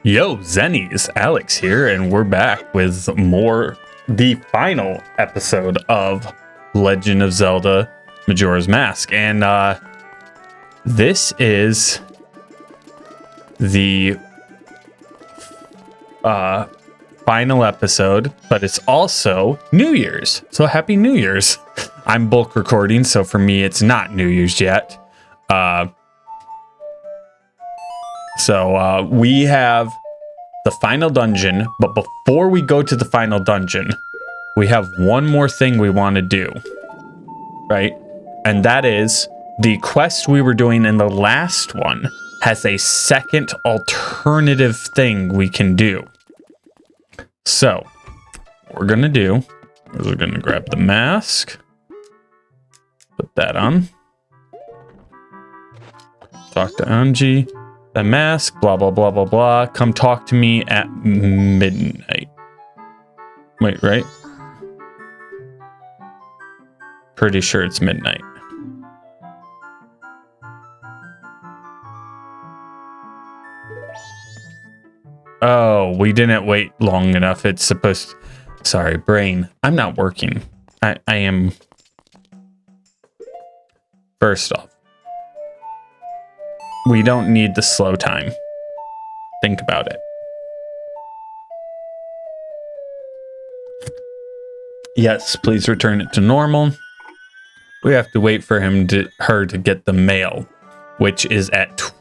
Yo, Zennies, Alex here, and we're back with the final episode of Legend of Zelda Majora's Mask. And this is the final episode, but it's also New Year's. So happy New Year's. I'm bulk recording, so for me, it's not New Year's yet. So we have the final dungeon, but before we go to the final dungeon, we have one more thing we want to do, right? And that is the quest we were doing in the last one has a second alternative thing we can do. So what we're going to do is we're going to grab the mask, put that on, talk to Anji. The mask, blah, blah, blah, blah, blah. Come talk to me at midnight. Wait, right? Pretty sure it's midnight. Oh, we didn't wait long enough. It's supposed... Sorry, brain. I'm not working. I am... First off, we don't need the slow time. Think about it. Yes, please return it to normal. We have to wait for her to get the mail, which is at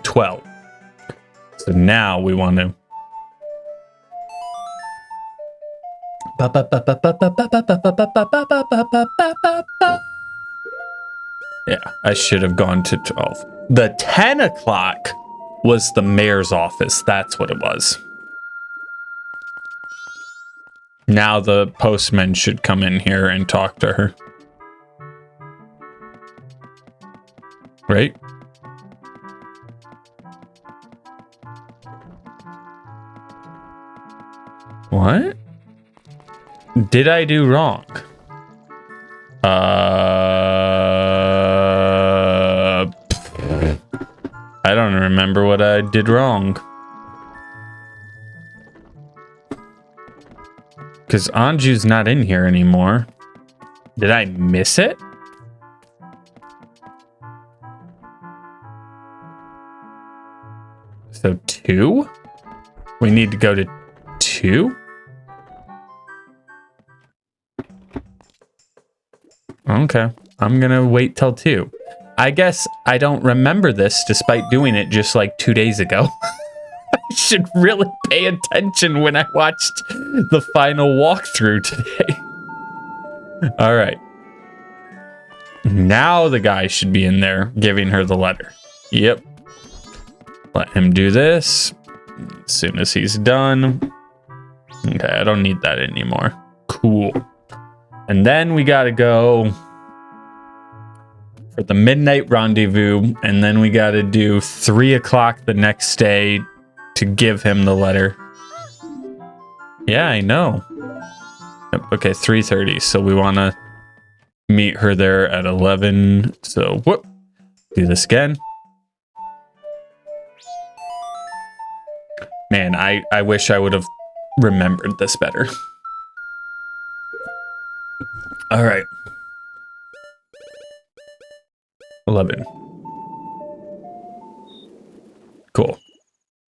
12. So now we want to... Yeah, I should have gone to 12. The 10 o'clock was the mayor's office. That's what it was. Now the postman should come in here and talk to her. Right? What did I do wrong? I don't remember what I did wrong. Because Anju's not in here anymore. Did I miss it? So 2? We need to go to 2? Okay, I'm gonna wait till 2. I guess I don't remember this despite doing it just like 2 days ago. I should really pay attention when I watched the final walkthrough today. All right. Now the guy should be in there giving her the letter. Yep. Let him do this as soon as he's done. Okay, I don't need that anymore. Cool. And then we gotta go for the midnight rendezvous, and then we gotta do 3 o'clock the next day to give him the letter. Yeah, I know. Yep, okay, 3:30. So we want to meet her there at 11. So whoop, do this again. Man, I wish I would have remembered this better. All right. 11. Cool.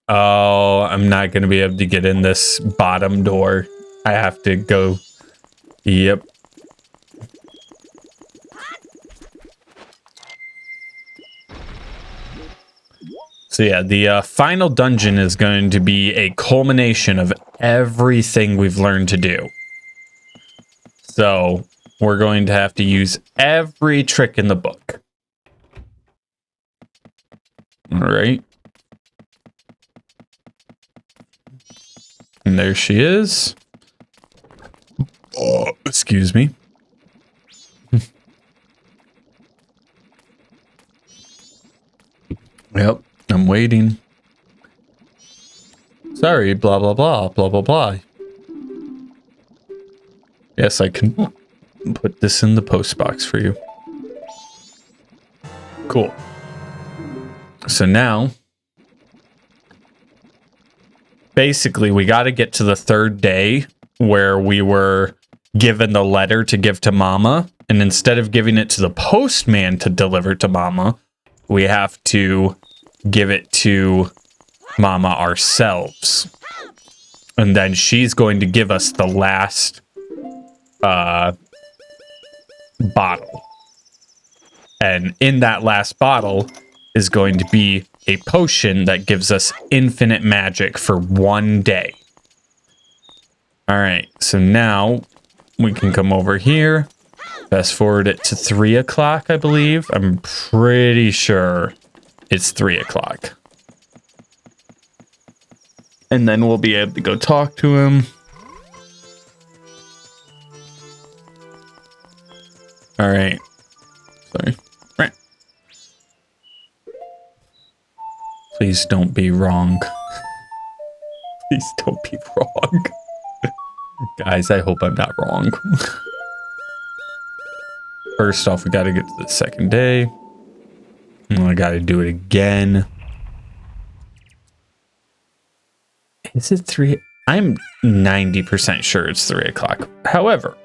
Oh, I'm not going to be able to get in this bottom door. I have to go. Yep. So yeah, the final dungeon is going to be a culmination of everything we've learned to do. So we're going to have to use every trick in the book. All right. And there she is. Oh, excuse me. Yep, I'm waiting. Sorry, blah, blah, blah, blah, blah, blah. Yes, I can put this in the post box for you. Cool. So now basically we got to get to the third day where we were given the letter to give to Mama. And instead of giving it to the postman to deliver to Mama, we have to give it to Mama ourselves. And then she's going to give us the last bottle. And in that last bottle is going to be a potion that gives us infinite magic for 1 day. All right, so now we can come over here. Fast forward it to 3 o'clock, I believe. I'm pretty sure it's 3 o'clock. And then we'll be able to go talk to him. All right. Sorry. Right. Please don't be wrong. Please don't be wrong. Guys, I hope I'm not wrong. First off, we got to get to the second day. And I got to do it again. Is it 3? I'm 90% sure it's 3 o'clock. However,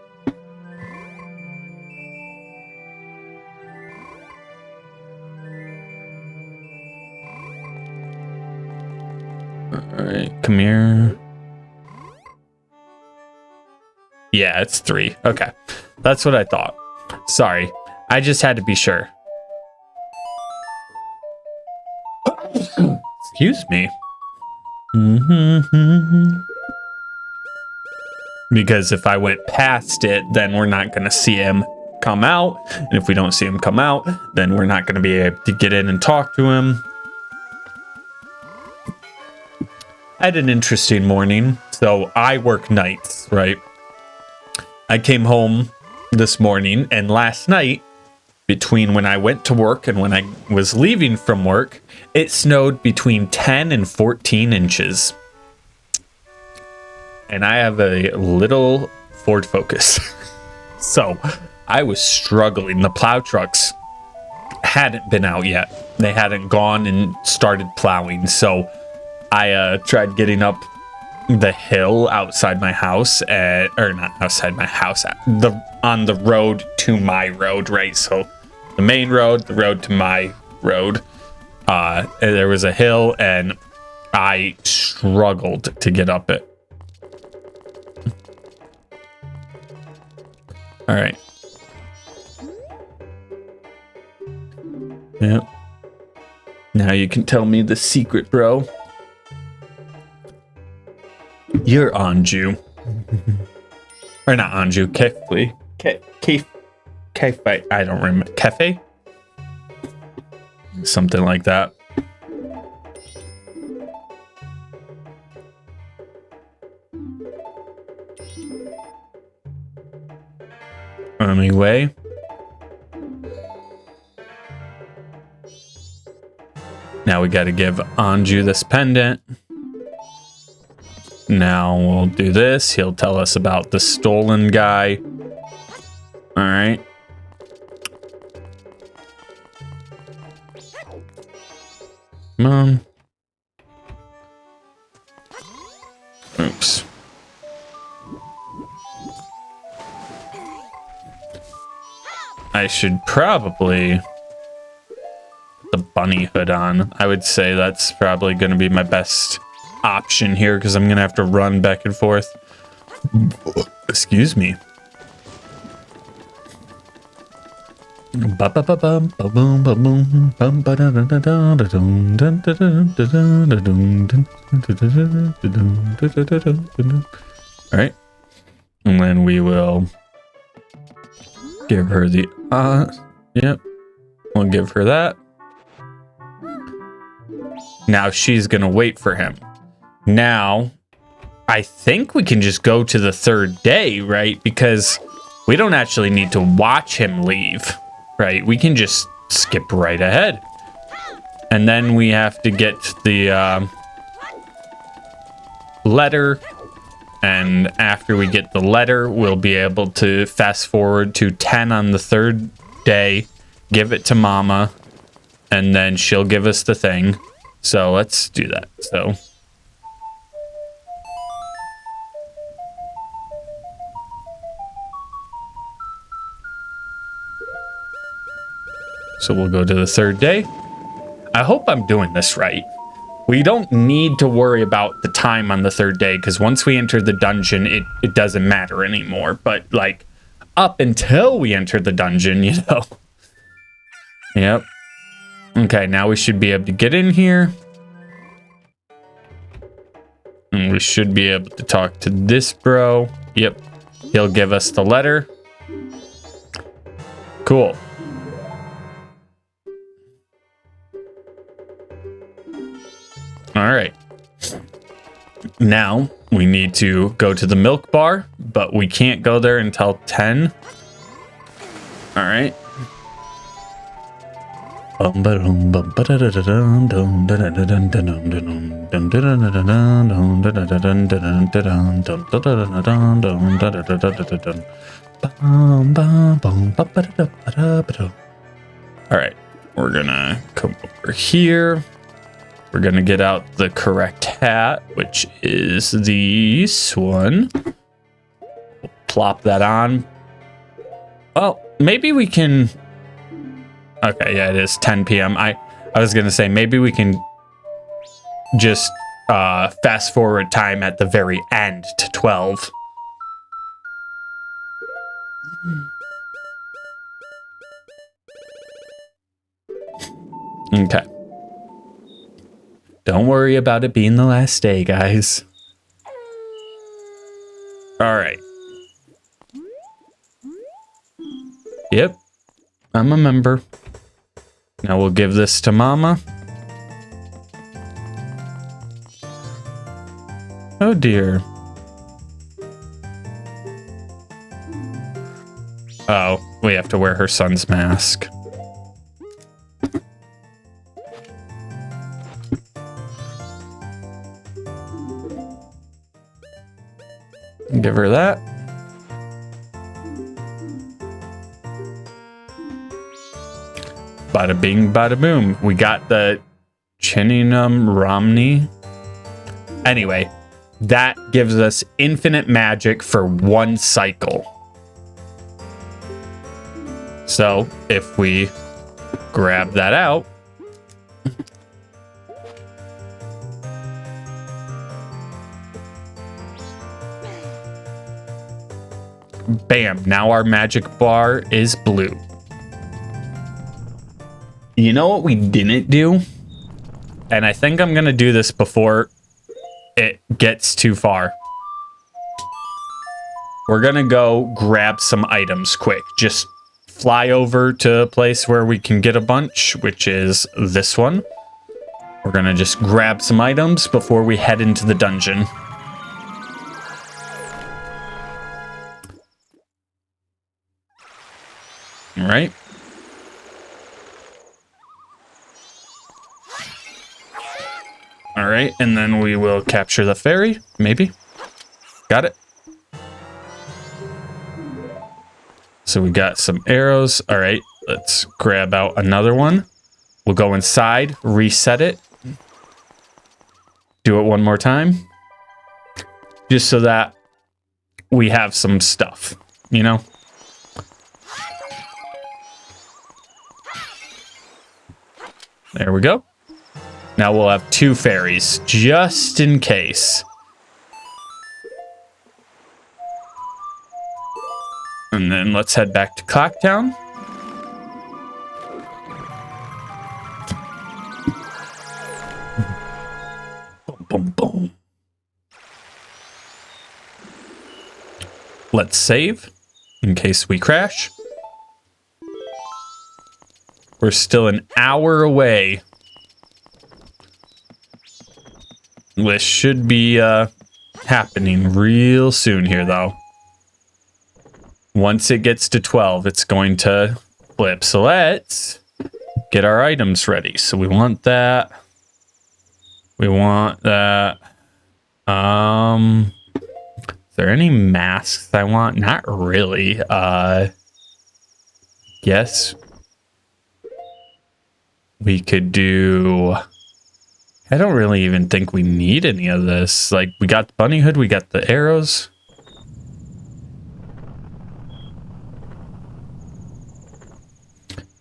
all right, come here. Yeah, it's 3. Okay, that's what I thought. Sorry, I just had to be sure. Excuse me. Because if I went past it, then we're not going to see him come out. And if we don't see him come out, then we're not going to be able to get in and talk to him. I had an interesting morning. So I work nights, right? I came home this morning, and last night, between when I went to work and when I was leaving from work, it snowed between 10 and 14 inches. And I have a little Ford Focus. So I was struggling. The plow trucks hadn't been out yet. They hadn't gone and started plowing. So I tried getting up the hill outside my house, or not outside my house, on the road to my road, right? So the main road, the road to my road. And there was a hill, and I struggled to get up it. All right. Yep. Now you can tell me the secret, bro. You're Anju. Or not Anju, Kefe. Kefe. I don't remember. Kefe? Something like that. Anyway. Now we gotta give Anju this pendant. Now we'll do this. He'll tell us about the stolen guy. All right. Come on. Oops. I should probably put the bunny hood on. I would say that's probably going to be my best option here because I'm going to have to run back and forth. Excuse me. All right. And then we will give her the yep. We'll give her that. Now she's gonna wait for him. Now I think we can just go to the third day, right? Because we don't actually need to watch him leave, right? We can just skip right ahead. And then we have to get the letter. And after we get the letter, we'll be able to fast forward to 10 on the third day, give it to Mama, and then she'll give us the thing. So let's do that. So So we'll go to the third day. I hope I'm doing this right. We don't need to worry about the time on the third day, because once we enter the dungeon, it doesn't matter anymore. But, like, up until we enter the dungeon, you know. Yep. Okay, now we should be able to get in here. And we should be able to talk to this bro. Yep. He'll give us the letter. Cool. All right. Now we need to go to the milk bar, but we can't go there until 10. All right. All right, we're gonna come over here. We're gonna get out the correct hat, which is this one. We'll plop that on. Well, maybe we can... Okay, yeah, it is 10 p.m. I was gonna say maybe we can just fast forward time at the very end to 12. Okay. Don't worry about it being the last day, guys. All right. Yep, I'm a member. Now we'll give this to Mama. Oh dear. Oh, we have to wear her son's mask. Give her that. Bada bing, bada boom. We got the Romani. Anyway, that gives us infinite magic for one cycle. So if we grab that out, bam, now our magic bar is blue. You know what we didn't do? And I think I'm gonna do this before it gets too far. We're gonna go grab some items quick. Just fly over to a place where we can get a bunch, which is this one. We're gonna just grab some items before we head into the dungeon. All right. All right, and then we will capture the fairy, maybe. Got it. So we got some arrows. All right, let's grab out another one. We'll go inside, reset it. Do it one more time. Just so that we have some stuff, you know? There we go. Now we'll have 2 fairies, just in case. And then let's head back to Clocktown. Boom, boom, boom. Let's save, in case we crash. We're still an hour away. This should be happening real soon here, though. Once it gets to 12, it's going to flip. So let's get our items ready. So we want that. We want that. Is there any masks I want? Not really. Yes. We could do... I don't really even think we need any of this. Like, we got the bunny hood, we got the arrows.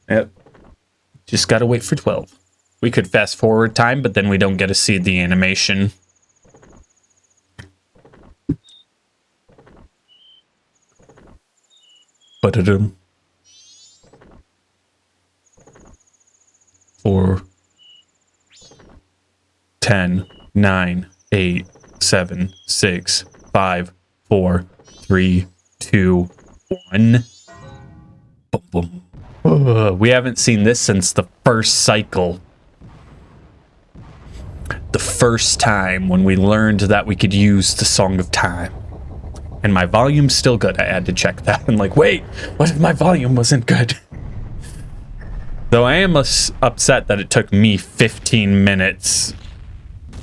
Yep. Just gotta wait for 12. We could fast forward time, but then we don't get to see the animation. Ba-da-dum. 4, 10, 9, 8, 7, 6, 5, 4, 3, 2, 1. Boom, boom. We haven't seen this since the first cycle. The first time when we learned that we could use the Song of Time. And my volume's still good. I had to check that. I'm like, wait, what if my volume wasn't good? Though I am upset that it took me 15 minutes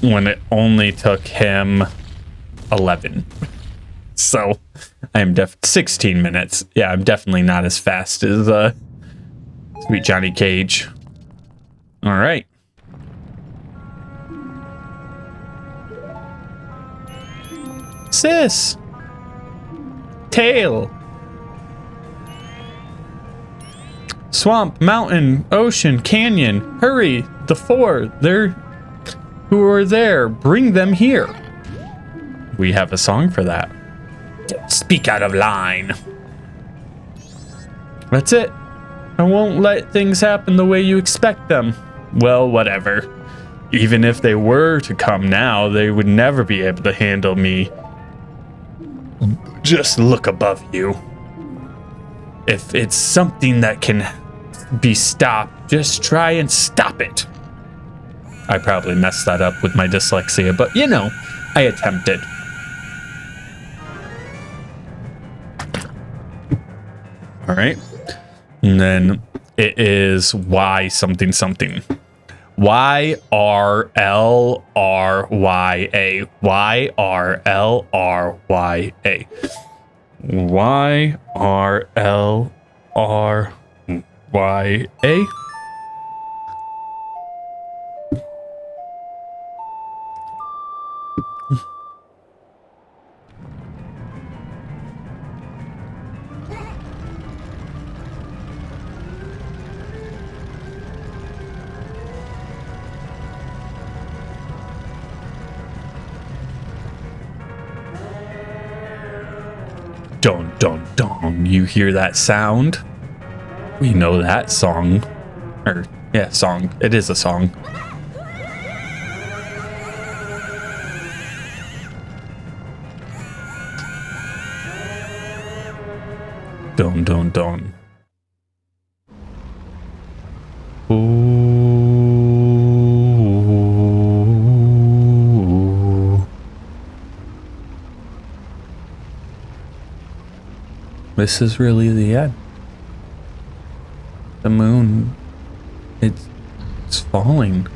when it only took him 11. So I am 16 minutes. Yeah, I'm definitely not as fast as sweet Johnny Cage. All right. Sis. Tail. Swamp, mountain, ocean, canyon. Hurry, the four. They're who are there. Bring them here. We have a song for that. Speak out of line. That's it. I won't let things happen the way you expect them. Well, whatever. Even if they were to come now, they would never be able to handle me. Just look above you. If it's something that can be stopped, just try and stop it. I probably messed that up with my dyslexia, but you know, I attempted. All right. And then it is Y something something. Y-R-L-R-Y-A. Y-R-L-R-Y-A. Y-R-L-R-Y-A. Dun, dun, dun. You hear that sound? We know that song. Or, yeah, song. It is a song. Dun, dun, dun. Ooh. This is really the end. The moon, it's falling.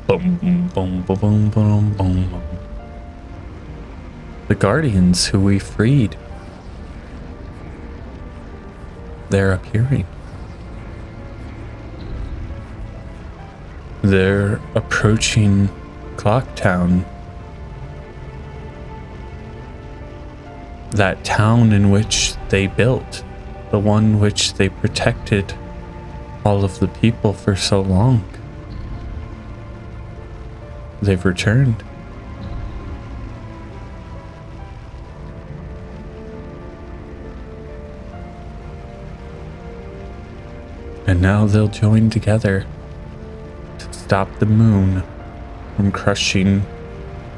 Boom, boom, boom, boom, boom, boom, boom. The guardians who we freed, they're appearing. They're approaching Clocktown. That town in which they built, the one which they protected all of the people for so long. They've returned. And now they'll join together to stop the moon from crushing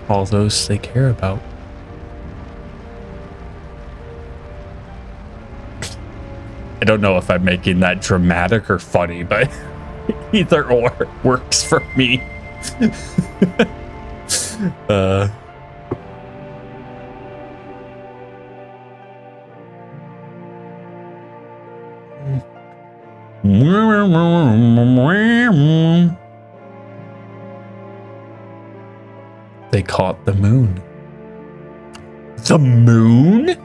all those they care about. I don't know if I'm making that dramatic or funny, but either or works for me. They caught the moon. The moon?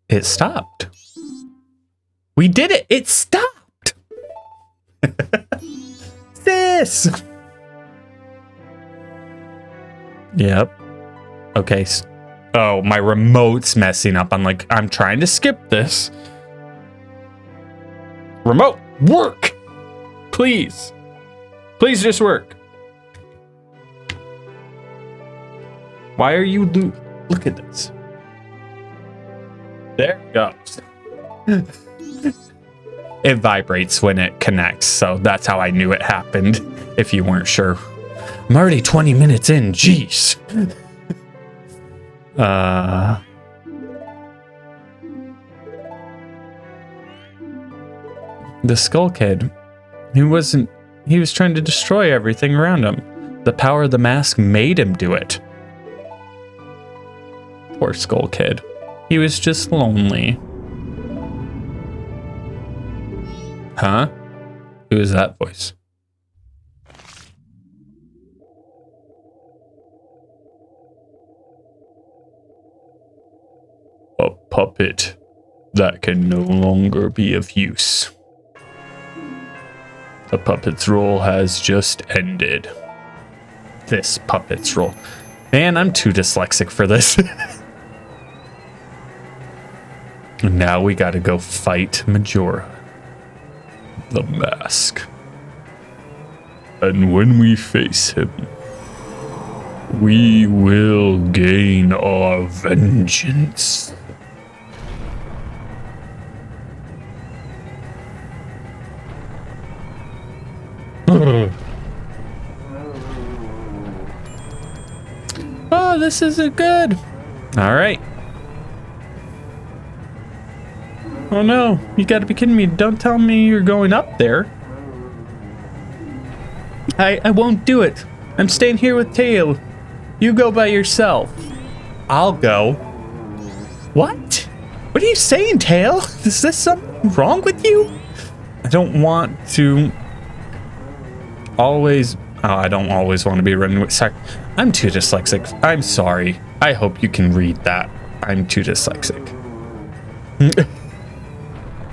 It stopped. We did it. It stopped. This. Yep. Okay. Oh, my remote's messing up. I'm trying to skip this. Remote, work! Please. Please just work. Why are you look at this. There it goes. It vibrates when it connects, so that's how I knew it happened, if you weren't sure. I'm already 20 minutes in, jeez. The Skull Kid, he was trying to destroy everything around him. The power of the mask made him do it. Poor Skull Kid. He was just lonely. Huh? Who is that voice? A puppet that can no longer be of use. The puppet's role has just ended. This puppet's role. Man, I'm too dyslexic for this. And now we gotta go fight Majora. The mask. And when we face him, we will gain our vengeance. Oh, this isn't good. All right. Oh no, you gotta be kidding me. Don't tell me you're going up there. I won't do it. I'm staying here with Tail. You go by yourself. I'll go. What? What are you saying, Tail? Is this something wrong with you? I don't want to always... Oh, I don't always want to be running with... Sorry. I'm too dyslexic. I'm sorry. I hope you can read that. I'm too dyslexic.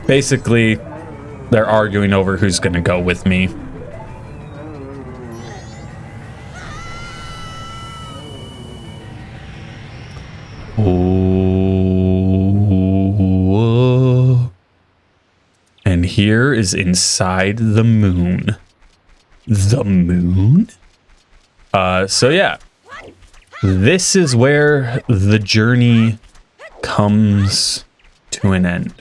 Basically, they're arguing over who's gonna go with me. Oh. And here is inside the moon. The moon? So yeah. This is where the journey comes to an end.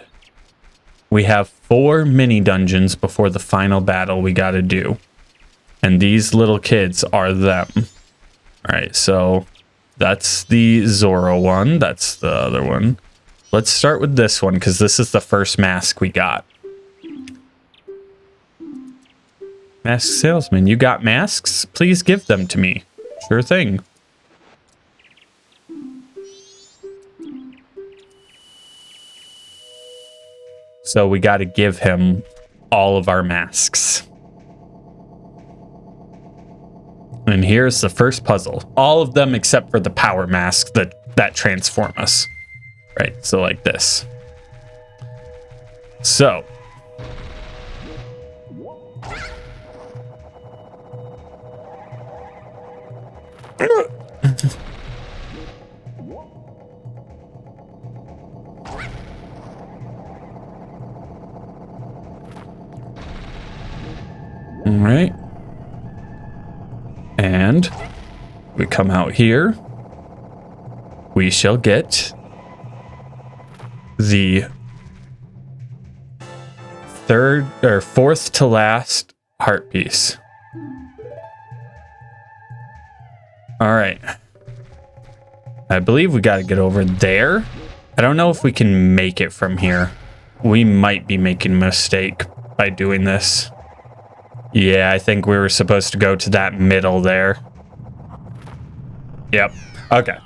We have 4 mini dungeons before the final battle we gotta do. And these little kids are them. Alright, so that's the Zora one. That's the other one. Let's start with this one, because this is the first mask we got. Mask salesman, you got masks? Please give them to me. Sure thing. So we got to give him all of our masks. And here's the first puzzle. All of them except for the power mask that transform us. Right, so like this. So. All right. And we come out here. We shall get the fourth to last heart piece. All right. I believe we got to get over there. I don't know if we can make it from here. We might be making a mistake by doing this. Yeah, I think we were supposed to go to that middle there. Yep. Okay.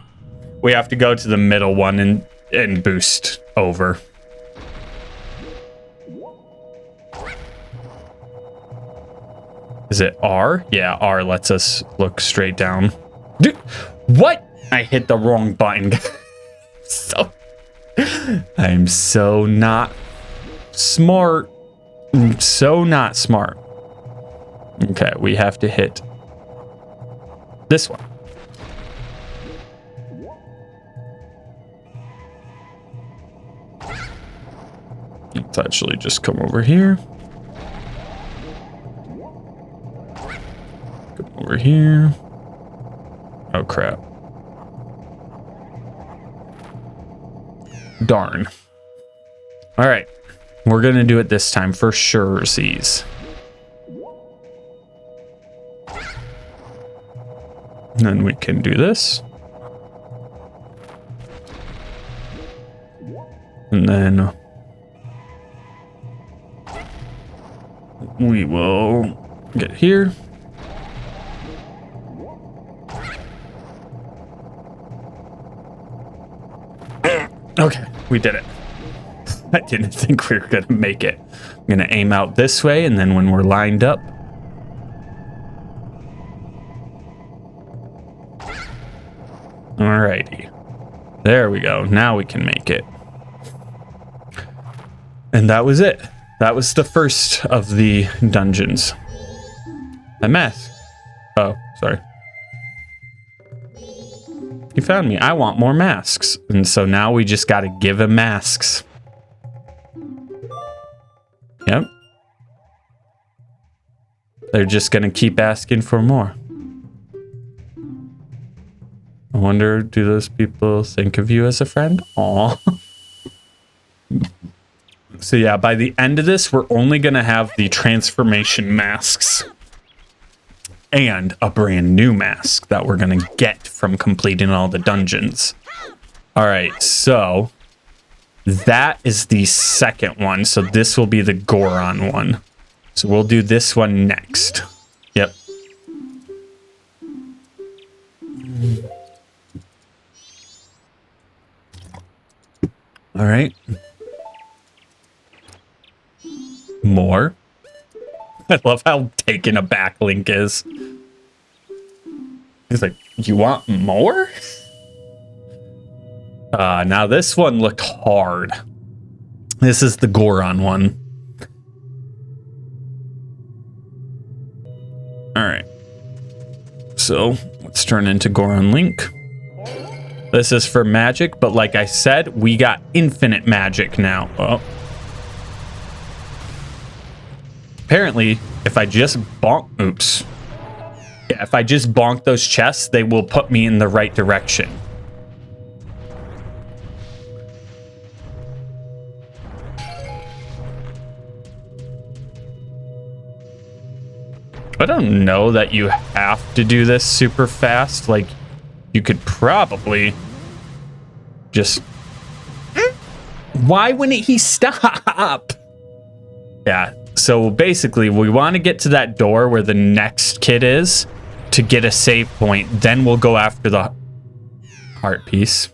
We have to go to the middle one and boost over. Is it R? Yeah, R lets us look straight down. Dude, what? I hit the wrong button. I'm so not smart. I'm so not smart. Okay, we have to hit this one. Let's actually just come over here. Come over here. Oh, crap. Darn. All right. We're going to do it this time for sure. Seas. And then we can do this. And then we will get here. Okay, we did it. I didn't think we were going to make it. I'm going to aim out this way, and then when we're lined up. Alrighty. There we go. Now we can make it. And that was it. That was the first of the dungeons. A mask. Oh, sorry. He found me. I want more masks. And so now we just got to give him masks. Yep. They're just going to keep asking for more. I wonder, do those people think of you as a friend? Aw. So yeah, by the end of this, we're only going to have the transformation masks. And a brand new mask that we're going to get from completing all the dungeons. All right, so that is the second one. So this will be the Goron one. So we'll do this one next. Yep. All right. More. I love how taken aback Link is. He's like, you want more? Now this one looked hard. This is the Goron one. All right. So let's turn into Goron Link. This is for magic, but like I said, we got infinite magic now. Oh. Apparently, if I just bonk... Oops. Yeah, if I just bonk those chests, they will put me in the right direction. I don't know that you have to do this super fast. Like, you could probably just... Why wouldn't he stop? Yeah. So basically, we want to get to that door where the next kid is to get a save point. Then we'll go after the heart piece.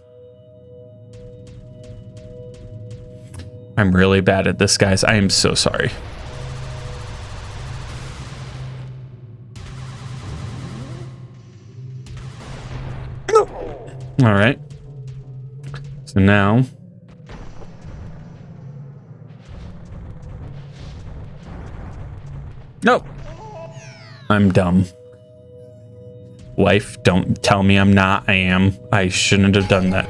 I'm really bad at this, guys. I am so sorry. All right. So now... Nope. I'm dumb. Wife, don't tell me I'm not. I am. I shouldn't have done that.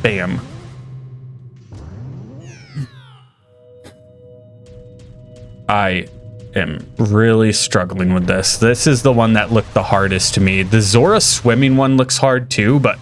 Bam. I am really struggling with this. This is the one that looked the hardest to me. The Zora swimming one looks hard too, but...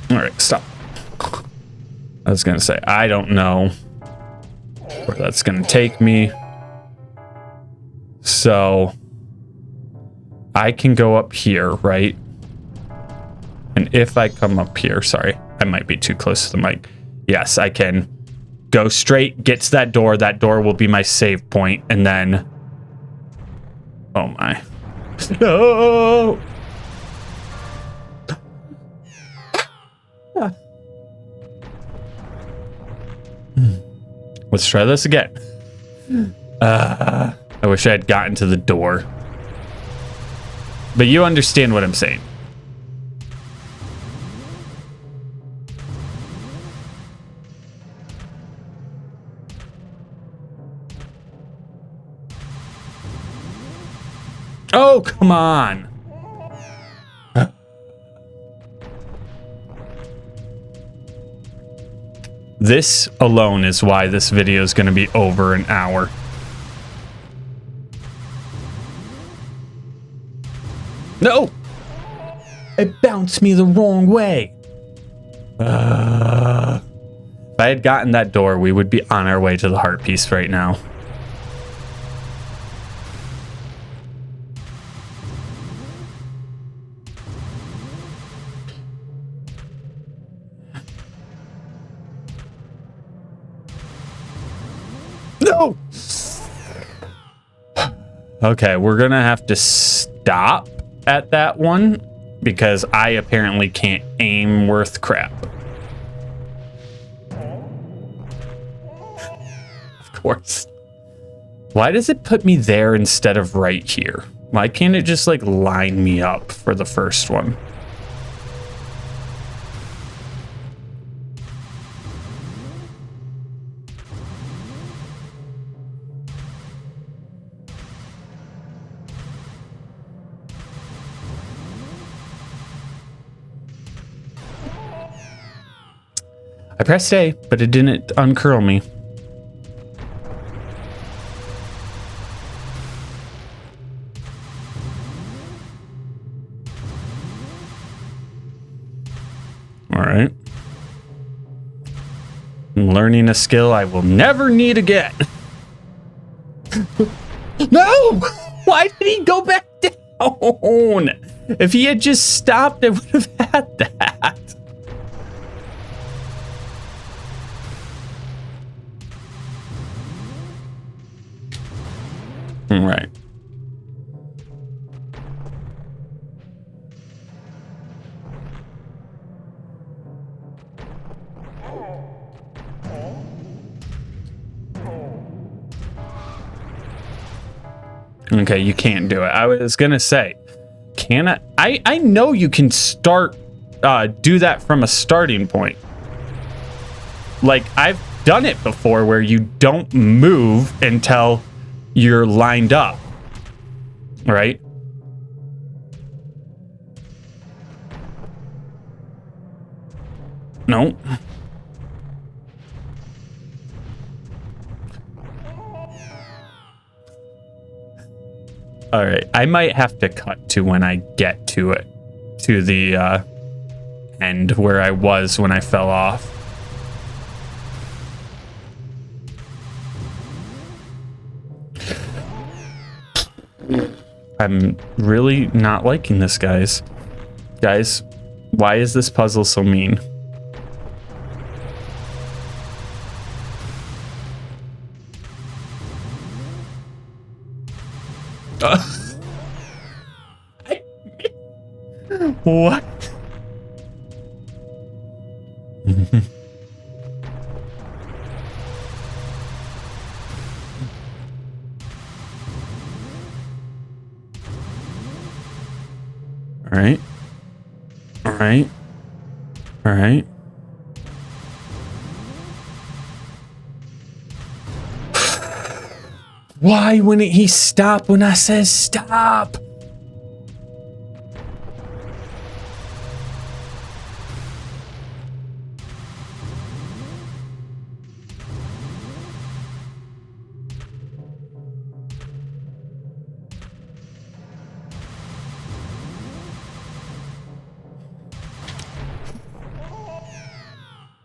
All right, stop. I was going to say, I don't know where that's going to take me. So I can go up here, right? And if I come up here, sorry, I might be too close to the mic. Yes, I can go straight, get to that door. That door will be my save point, and then... Oh my. No! Let's try this again. I wish I had gotten to the door. But you understand what I'm saying. Oh, come on. This alone is why this video is going to be over an hour. No! It bounced me the wrong way. If I had gotten that door, we would be on our way to the heart piece right now. No! Okay, we're gonna have to stop at that one because I apparently can't aim worth crap. Of course. Why does it put me there instead of right here? Why can't it just like line me up for the first one? I pressed A, but it didn't uncurl me. All right. I'm learning a skill I will never need again. No! Why did he go back down? If he had just stopped, I would have had that. Right. Okay, you can't do it. I was gonna say, can I know you can start, do that from a starting point. Like, I've done it before where you don't move until you're lined up, right? No. All right, I might have to cut to when I get to it, to the end where I was when I fell off. I'm really not liking this, guys. Guys, why is this puzzle so mean? What? All right. All right. All right. Why wouldn't he stop when I said stop?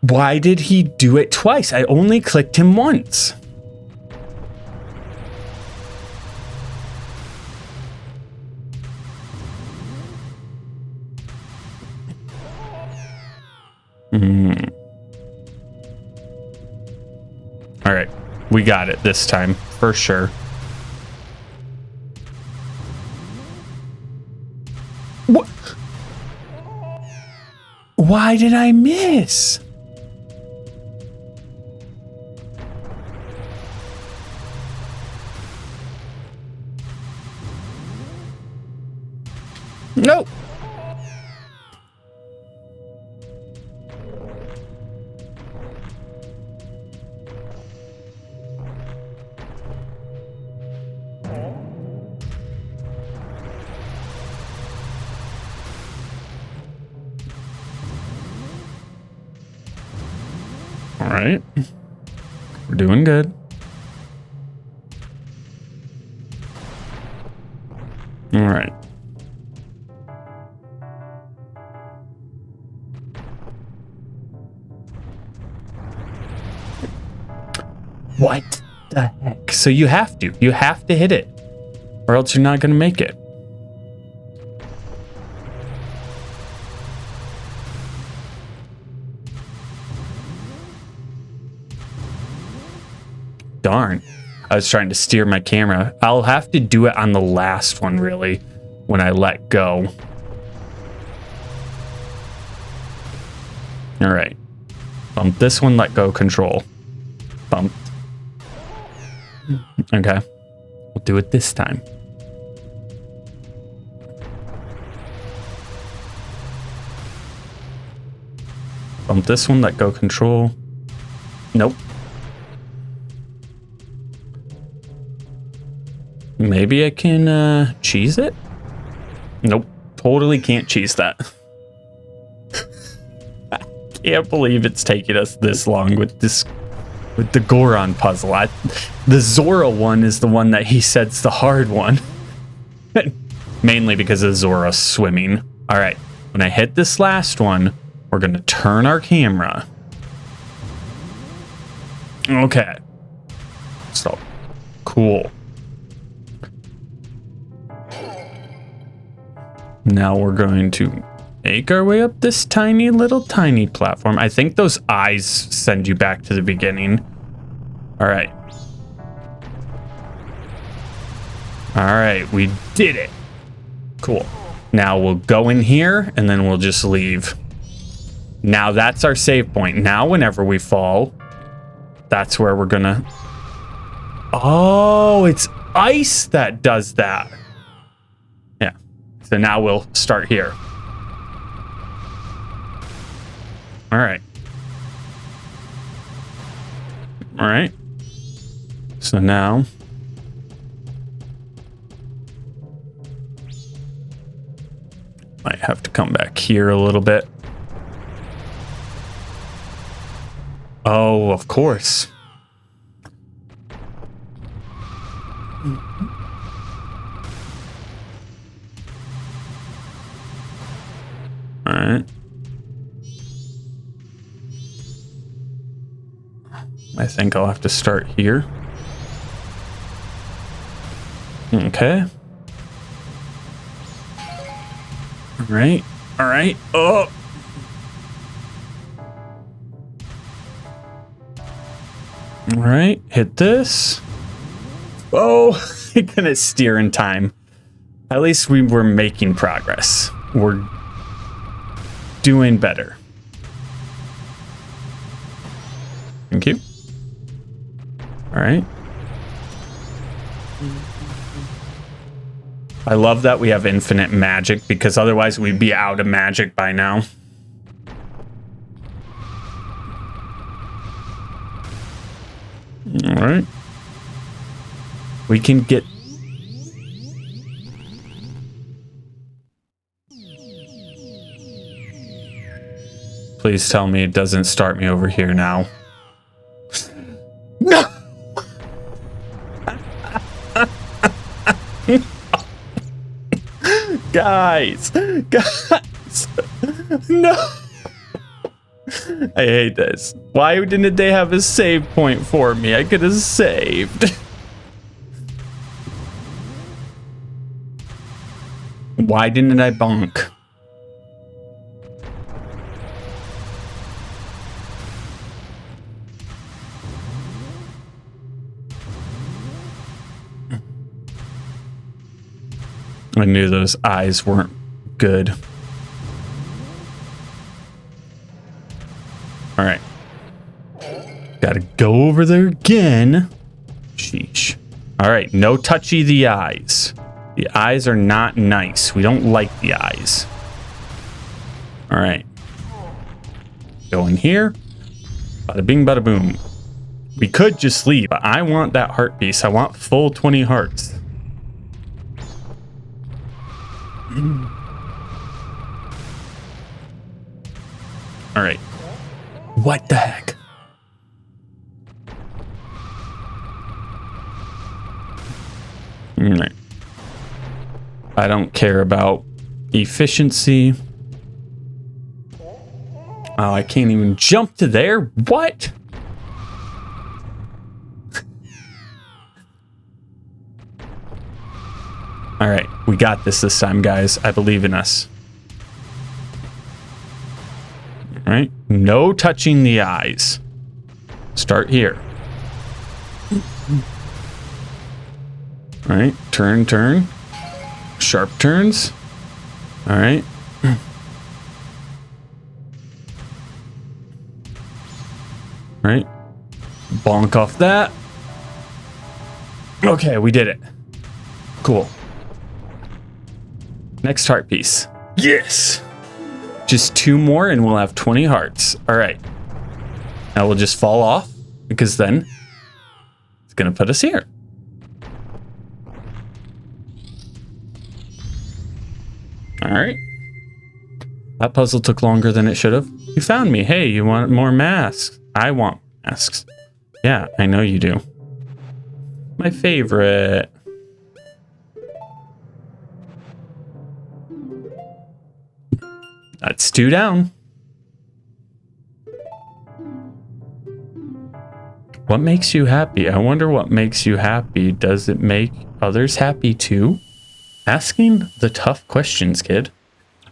Why did he do it twice? I only clicked him once. All right, we got it this time for sure. What? Why did I miss? No. All right. We're doing good. All right. What the heck? So you have to hit it, or else you're not going to make it. Darn. I was trying to steer my camera. I'll have to do it on the last one, really, when I let go. All right. Bump this one, let go, control. Bump. Okay. We'll do it this time. Bump this one, let go, control. Nope. Maybe I can cheese it? Nope. Totally can't cheese that. I can't believe it's taking us this long with the Goron puzzle. The Zora one is the one that he said's the hard one. Mainly because of Zora swimming. All right. When I hit this last one, we're going to turn our camera. Okay. So, cool. Now we're going to make our way up this tiny platform. I think those eyes send you back to the beginning. All right. All right, we did it. Cool. Now we'll go in here and then we'll just leave. Now that's our save point. Now whenever we fall, that's where we're gonna... Oh, it's ice that does that. Yeah. So now we'll start here. All right. All right. So now... might have to come back here a little bit. Oh, of course. All right. I think I'll have to start here. Okay. All right. All right. Oh. All right. Hit this. Oh, I couldn't steer in time. At least we were making progress. We're doing better. Thank you. All right. I love that we have infinite magic because otherwise we'd be out of magic by now. All right. We can get... Please tell me it doesn't start me over here now. No! Guys, no. I hate this. Why didn't they have a save point for me? I could have saved. Why didn't I bonk? I knew those eyes weren't good. All right. Gotta go over there again. Sheesh. All right. No touchy the eyes. The eyes are not nice. We don't like the eyes. All right. Go in here. Bada bing, bada boom. We could just leave, but I want that heart piece. I want full 20 hearts. All right. What the heck? All right. I don't care about efficiency. Oh, I can't even jump to there. What? All right, we got this time, guys. I believe in us. All right, no touching the eyes. Start here. All right, turn, turn. Sharp turns. All right. All right. Bonk off that. Okay, we did it. Cool. Next heart piece. Yes! Just 2 more and we'll have 20 hearts. All right. Now we'll just fall off because then it's going to put us here. All right. That puzzle took longer than it should have. You found me. Hey, you want more masks? I want masks. Yeah, I know you do. My favorite. That's 2 down. What makes you happy? I wonder what makes you happy. Does it make others happy too? Asking the tough questions, kid.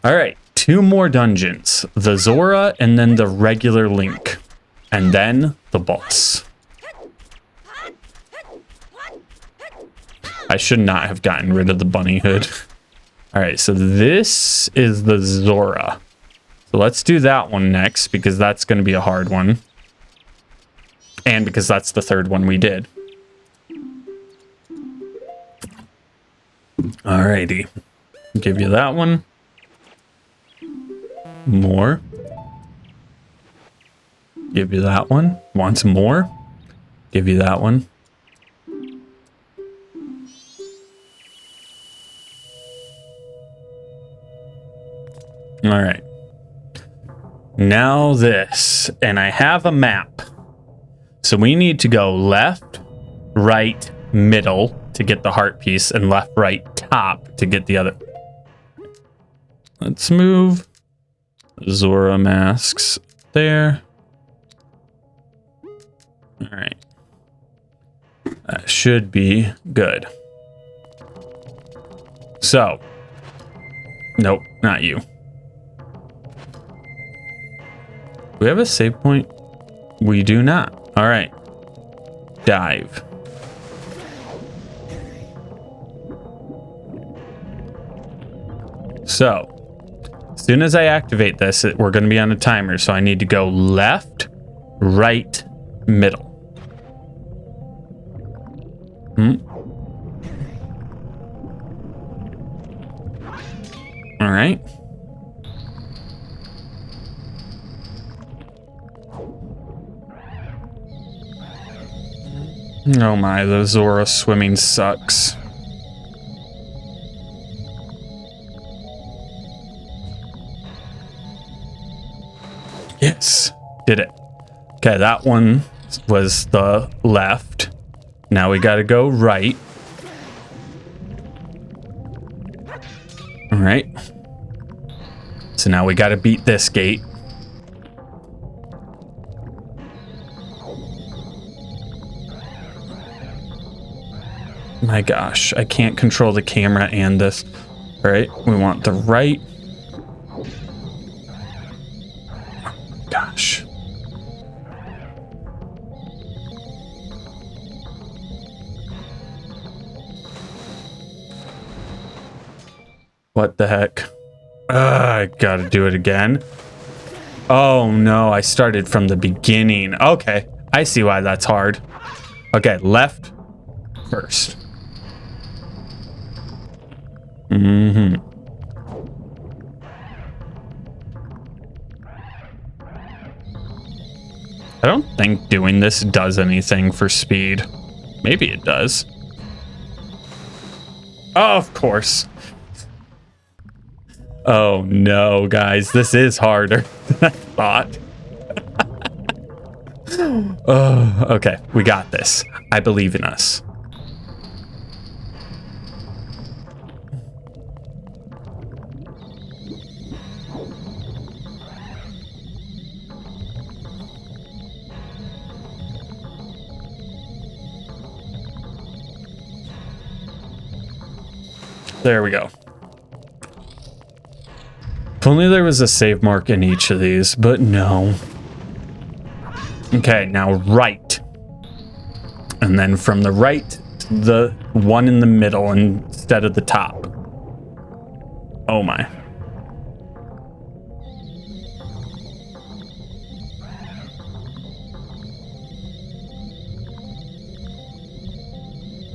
All right, 2 more dungeons. The Zora and then the regular Link. And then the boss. I should not have gotten rid of the bunny hood. All right, so this is the Zora. So let's do that one next because that's going to be a hard one. And because that's the 3rd one we did. Alrighty. Give you that one. More. Give you that one. Want some more? Give you that one. All right. Now this, and I have a map. So we need to go left, right, middle to get the heart piece, and left, right, top to get the other. Let's move Zora masks there. All right. That should be good. So, nope, not you. Do we have a save point? We do not. All right. Dive. So, as soon as I activate this, we're going to be on a timer. So I need to go left, right, middle. All right. Oh my, the Zora swimming sucks. Yes, did it. Okay, that one was the left. Now we gotta go right. All right. So now we gotta beat this gate. My gosh, I can't control the camera and this. All right, we want the right. Gosh. What the heck? I gotta do it again. Oh no, I started from the beginning. Okay, I see why that's hard. Okay, left first. Mm-hmm. I don't think doing this does anything for speed. Maybe it does. Oh, of course. Oh no, guys, this is harder than I thought. Oh, okay, we got this. I believe in us. There we go. If only there was a save mark in each of these, but no. Okay, now right. And then from the right, the one in the middle instead of the top. Oh my.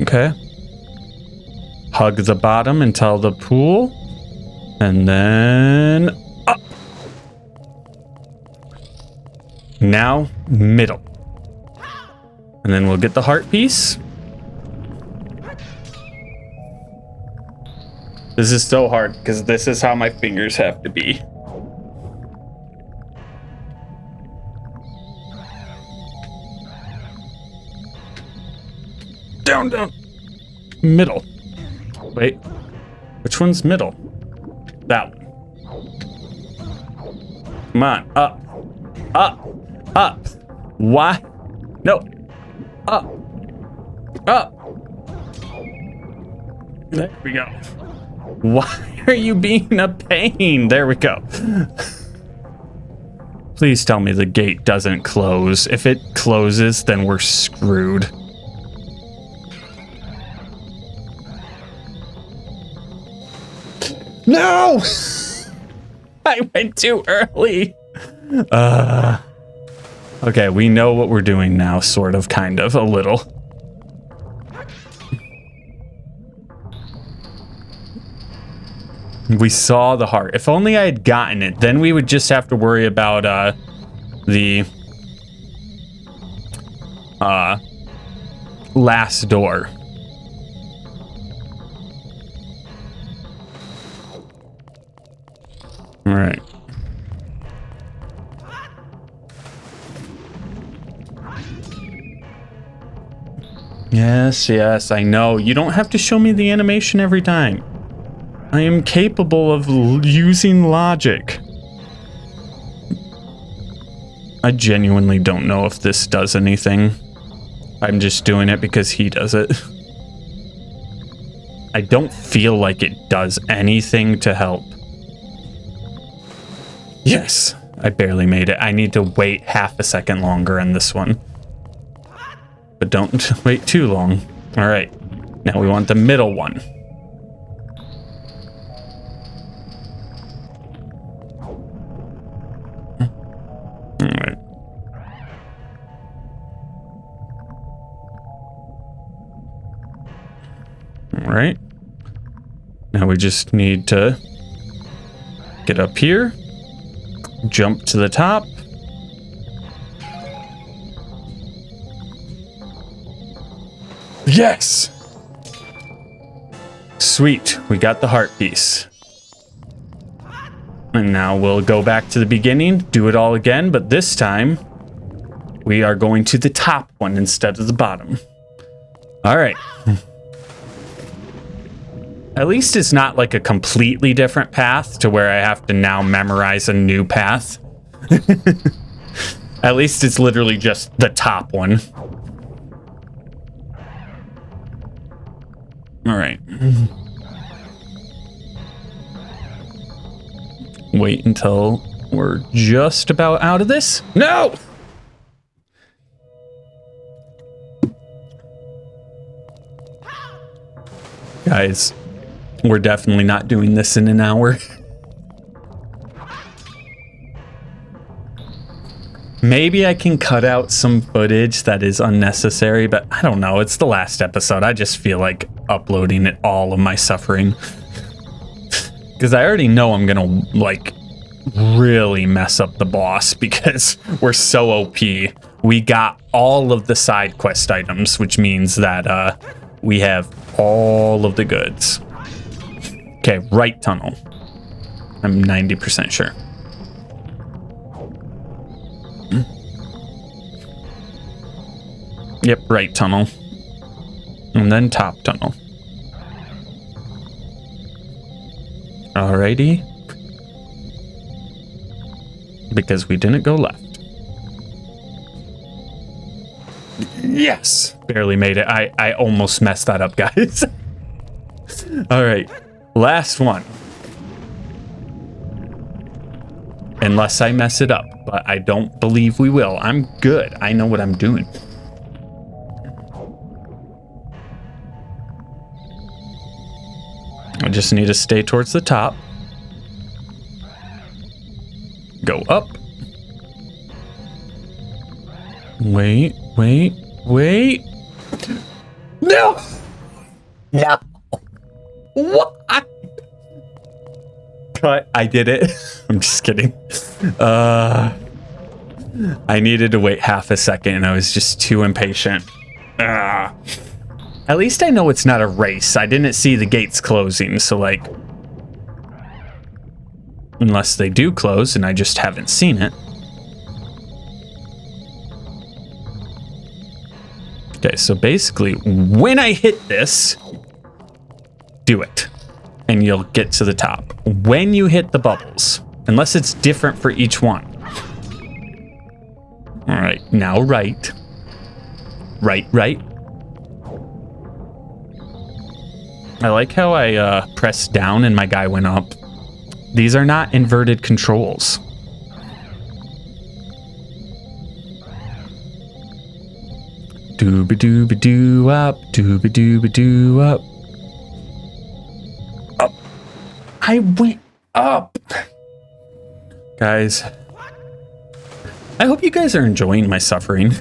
Okay. Hug the bottom until the pool. And then up. Now middle. And then we'll get the heart piece. This is so hard because this is how my fingers have to be. Down, down. Middle. Wait. Which one's middle? That one. Come on. Up. Up. Up. Why? No. Up. Up. There we go. Why are you being a pain? There we go. Please tell me the gate doesn't close. If it closes, then we're screwed. No! I went too early. Okay, we know what we're doing now, sort of, kind of, a little. We saw the heart. If only I had gotten it, then we would just have to worry about the last door. All right. Yes, yes, I know. You don't have to show me the animation every time. I am capable of using logic. I genuinely don't know if this does anything. I'm just doing it because he does it. I don't feel like it does anything to help. Yes, I barely made it. I need to wait half a second longer on this one. But don't wait too long. All right, now we want the middle one. All right. All right. Now we just need to get up here. Jump to the top. Yes! Sweet, we got the heart piece. And now we'll go back to the beginning, do it all again, but this time we are going to the top one instead of the bottom. All right. At least it's not like a completely different path to where I have to now memorize a new path. At least it's literally just the top one. All right. Wait until we're just about out of this. No! Guys, we're definitely not doing this in an hour. Maybe I can cut out some footage that is unnecessary, but I don't know. It's the last episode. I just feel like uploading it all of my suffering. Because I already know I'm gonna, like, really mess up the boss because we're so OP. We got all of the side quest items, which means that we have all of the goods. Okay, right tunnel. I'm 90% sure. Yep, right tunnel. And then top tunnel. Alrighty. Because we didn't go left. Yes! Barely made it. I almost messed that up, guys. Alright. Last one. Unless I mess it up. But I don't believe we will. I'm good. I know what I'm doing. I just need to stay towards the top. Go up. Wait. No! No. What? Cut. I did it. I'm just kidding. I needed to wait half a second and I was just too impatient. At least I know it's not a race. I didn't see the gates closing, so like... Unless they do close and I just haven't seen it. Okay, so basically, when I hit this, do it. And you'll get to the top. When you hit the bubbles, unless it's different for each one. All right, now right. Right. I like how I pressed down and my guy went up. These are not inverted controls. Dooba-dooba-doo up, dooba-dooba-doo up. Up. I went up. Guys, I hope you guys are enjoying my suffering.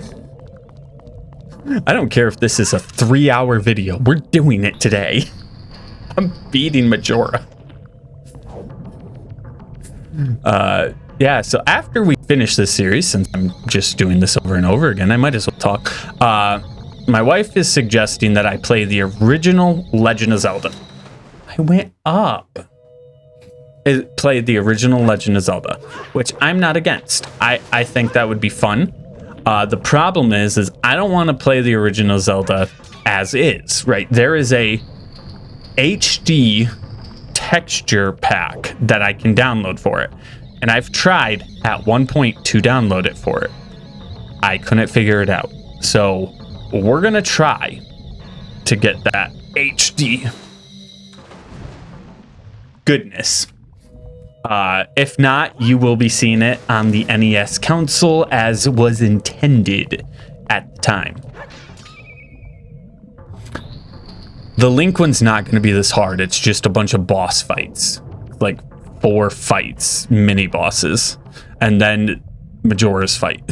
I don't care if this is a 3-hour video. We're doing it today. I'm beating Majora. Yeah, so after we finish this series, since I'm just doing this over and over again, I might as well talk. My wife is suggesting that I play the original Legend of Zelda. I went up. Play the original Legend of Zelda, which I'm not against. I think that would be fun. The problem is I don't want to play the original Zelda as is, right? There is a HD texture pack that I can download for it. And I've tried at one point to download it for it. I couldn't figure it out. So we're going to try to get that HD goodness. If not, you will be seeing it on the NES console as was intended at the time. The Link one's not going to be this hard. It's just a bunch of boss fights. Like 4 fights, mini bosses. And then Majora's fight.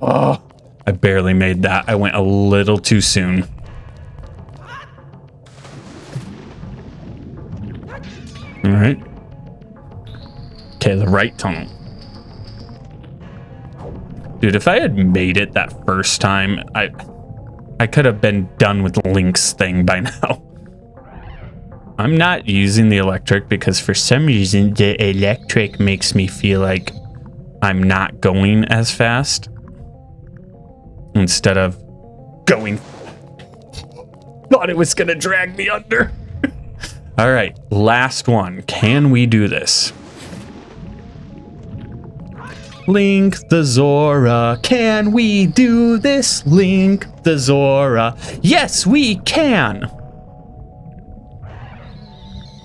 Oh, I barely made that. I went a little too soon. All right. Okay, the right tunnel. Dude, if I had made it that first time, I could have been done with Link's thing by now. I'm not using the electric because for some reason the electric makes me feel like I'm not going as fast instead of going. Thought it was gonna drag me under. All right, last one. Can we do this? Link the Zora. Can we do this? Link the Zora. Yes, we can.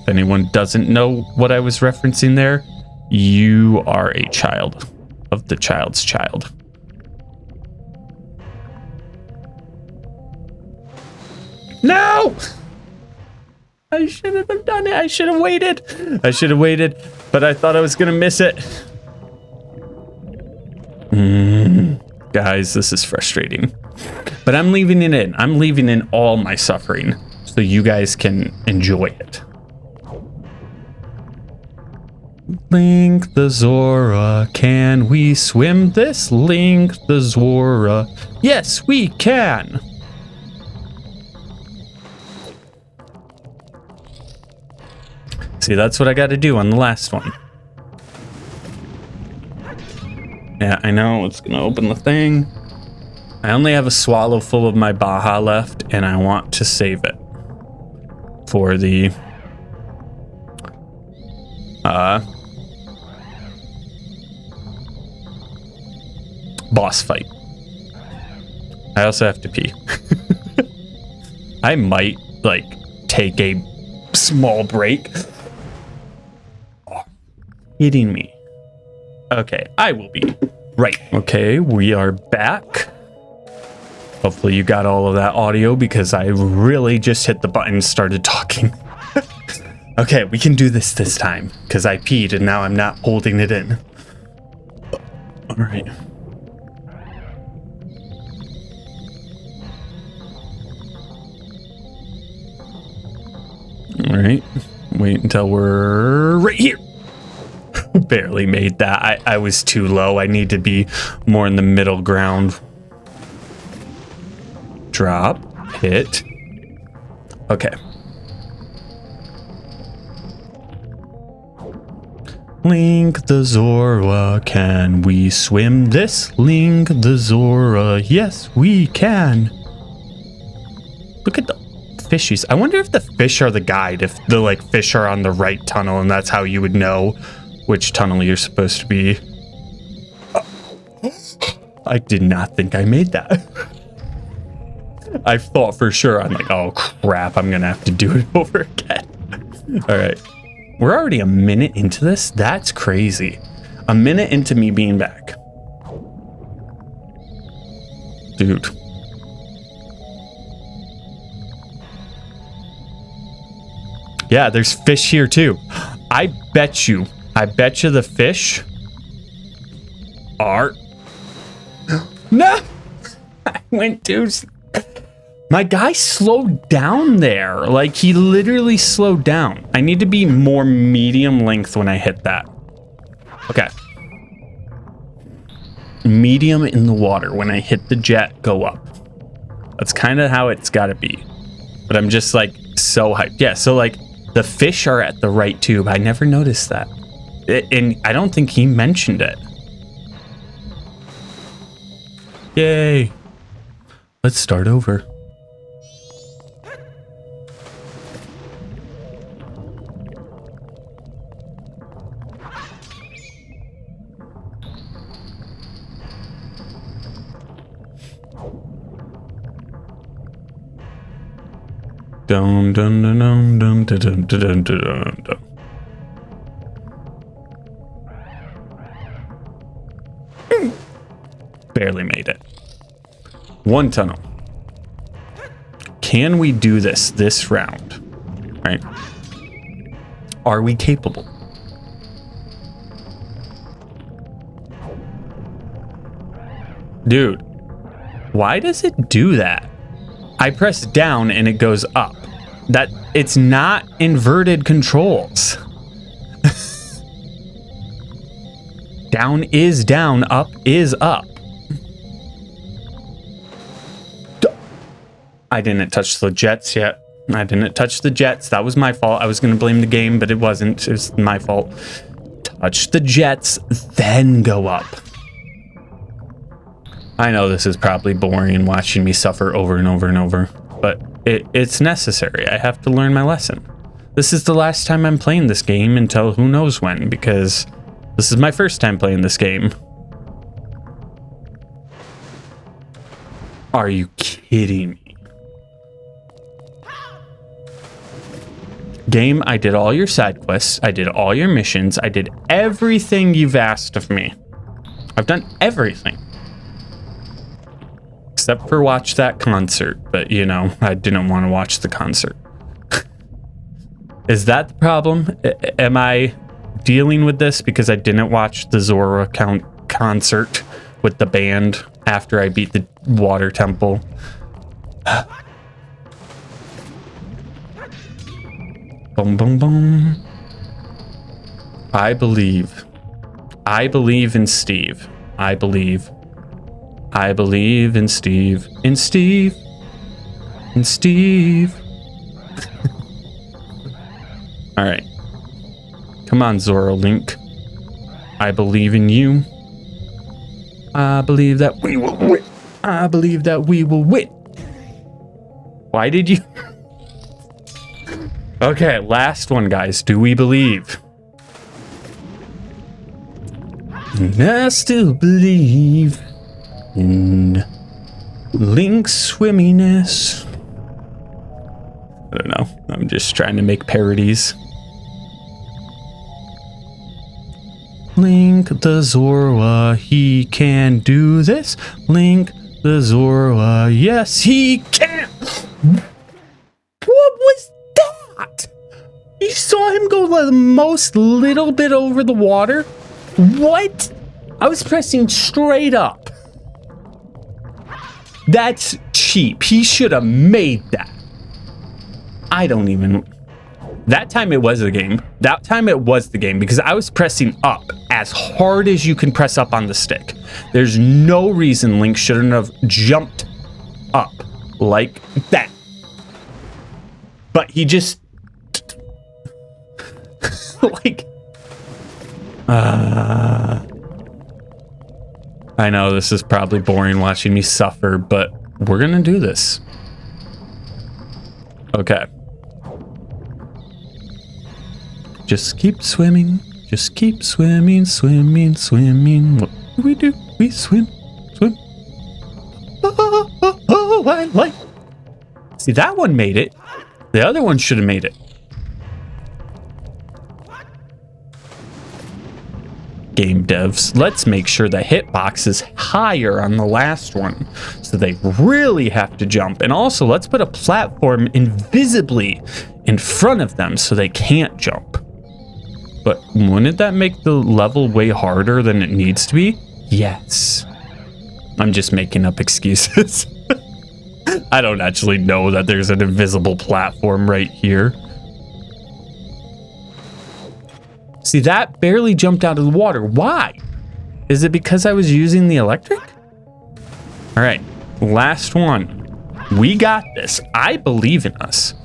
If anyone doesn't know what I was referencing there, you are a child of the child's child. No! I shouldn't have done it. I should have waited. But I thought I was going to miss it. Guys, this is frustrating. But I'm leaving it in. I'm leaving in all my suffering so you guys can enjoy it. Link the Zora, can we swim this? Link the Zora, yes we can. See, that's what I got to do on the last one. Yeah, I know, it's gonna open the thing. I only have a swallow full of my Baja left, and I want to save it for the boss fight. I also have to pee. I might like take a small break. Oh, kidding me. Okay, I will be right. Okay, we are back. Hopefully you got all of that audio because I really just hit the button and started talking. Okay, we can do this time because I peed and now I'm not holding it in. All right. All right, wait until we're right here. Barely made that. I was too low. I need to be more in the middle ground. Drop, hit. Okay. Link the Zora, can we swim this? Link the Zora, yes we can. Look at the fishies. I wonder if the fish are the guide, if the like fish are on the right tunnel and that's how you would know which tunnel you're supposed to be. I did not think I made that. I thought for sure, I'm like, oh crap, I'm gonna have to do it over again. All right, we're already a minute into this. That's crazy. A minute into me being back. Dude. Yeah, there's fish here too. I bet you the fish are... No! I went too... My guy slowed down there. Like, he literally slowed down. I need to be more medium length when I hit that. Okay. Medium in the water. When I hit the jet, go up. That's kind of how it's got to be. But I'm just, like, so hyped. Yeah, so, like, the fish are at the right tube. I never noticed that. And I don't think he mentioned it. Yay. Let's start over. Dum dum dum dum dum dum dum dum dum. Barely made it. One tunnel. Can we do this round? Right? Are we capable? Dude, why does it do that? I press down and it goes up. That it's not inverted controls. Down is down, up is up. I didn't touch the jets yet. I didn't touch the jets. That was my fault. I was going to blame the game, but it wasn't. It was my fault. Touch the jets, then go up. I know this is probably boring watching me suffer over and over and over, but it's necessary. I have to learn my lesson. This is the last time I'm playing this game until who knows when, because this is my first time playing this game. Are you kidding me? Game, I did all your side quests. I did all your missions. I did everything you've asked of me. I've done everything. Except for watch that concert. But, you know, I didn't want to watch the concert. Is that the problem? Am I dealing with this because I didn't watch the Zora concert with the band after I beat the water temple. Boom, boom, boom. I believe in Steve. I believe in Steve. In Steve. All right. Come on, Zora Link. I believe in you. I believe that we will win. I believe that we will win. Why did you? Okay, last one, guys. Do we believe? And I still believe in Link's swimminess. I don't know. I'm just trying to make parodies. Link the Zora, he can do this. Link the Zora, yes he can. What was that? You saw him go the most little bit over the water? What? I was pressing straight up. That's cheap. He should have made that. I don't even... That time it was the game. That time it was the game because I was pressing up as hard as you can press up on the stick. There's no reason Link shouldn't have jumped up like that. But he just... like... I know this is probably boring watching me suffer, but we're gonna do this. Okay. Just keep swimming. Just keep swimming, swimming, swimming. What do we do? We swim, swim. Oh, I like. See, that one made it. The other one should have made it. Game devs, let's make sure the hitbox is higher on the last one so they really have to jump. And also, let's put a platform invisibly in front of them so they can't jump. But wouldn't that make the level way harder than it needs to be? Yes. I'm just making up excuses. I don't actually know that there's an invisible platform right here. See, that barely jumped out of the water. Why? Is it because I was using the electric? All right, last one. We got this. I believe in us.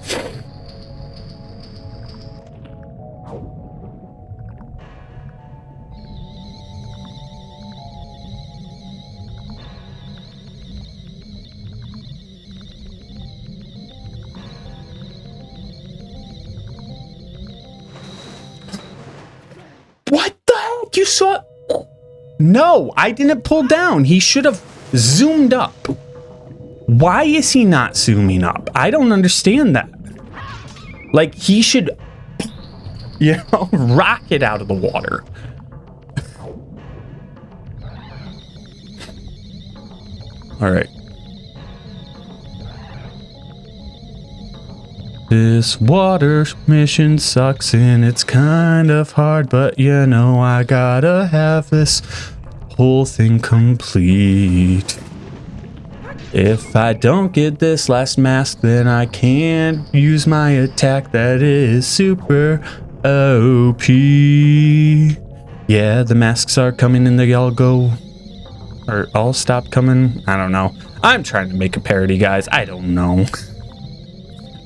What the heck? You saw... No, I didn't pull down. He should have zoomed up. Why is he not zooming up? I don't understand that. Like, he should, you know, rocket out of the water. All right. This water mission sucks and it's kind of hard, but you know I gotta have this whole thing complete. If I don't get this last mask, then I can't use my attack that is super OP. Yeah, the masks are coming and they all go, or all stop coming. I don't know. I'm trying to make a parody, guys. I don't know.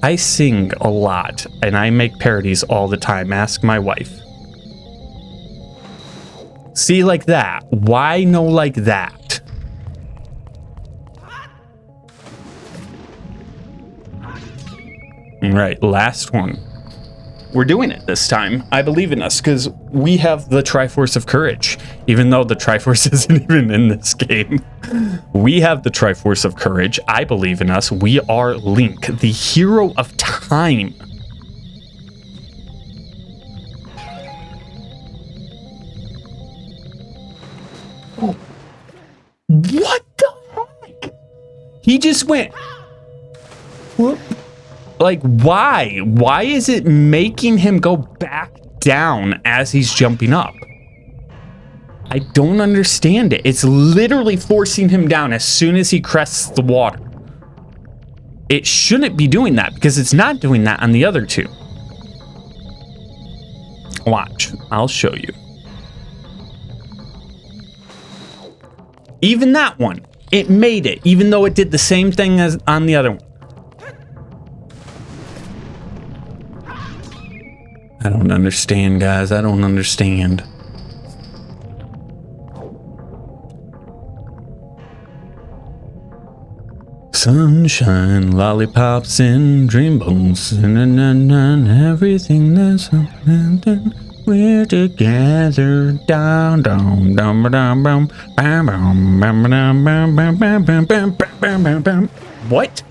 I sing a lot, and I make parodies all the time. Ask my wife. See, like that. Why no like that? All right, last one. We're doing it this time. I believe in us, because we have the Triforce of Courage. Even though the Triforce isn't even in this game. We have the Triforce of Courage. I believe in us. We are Link, the hero of time. Oh. What the heck? He just went... Whoop. Like, why? Why is it making him go back down as he's jumping up? I don't understand it. It's literally forcing him down as soon as he crests the water. It shouldn't be doing that because it's not doing that on the other two. Watch, I'll show you. Even that one, it made it, even though it did the same thing as on the other one. I don't understand, guys. I don't understand. Sunshine, lollipops, and dreamboats, and everything that's happening. We're together. Down, down, down, down, down, bam, bam, bam, bam, bam, bam, bam, bam, bam, bam, bam, bam. What?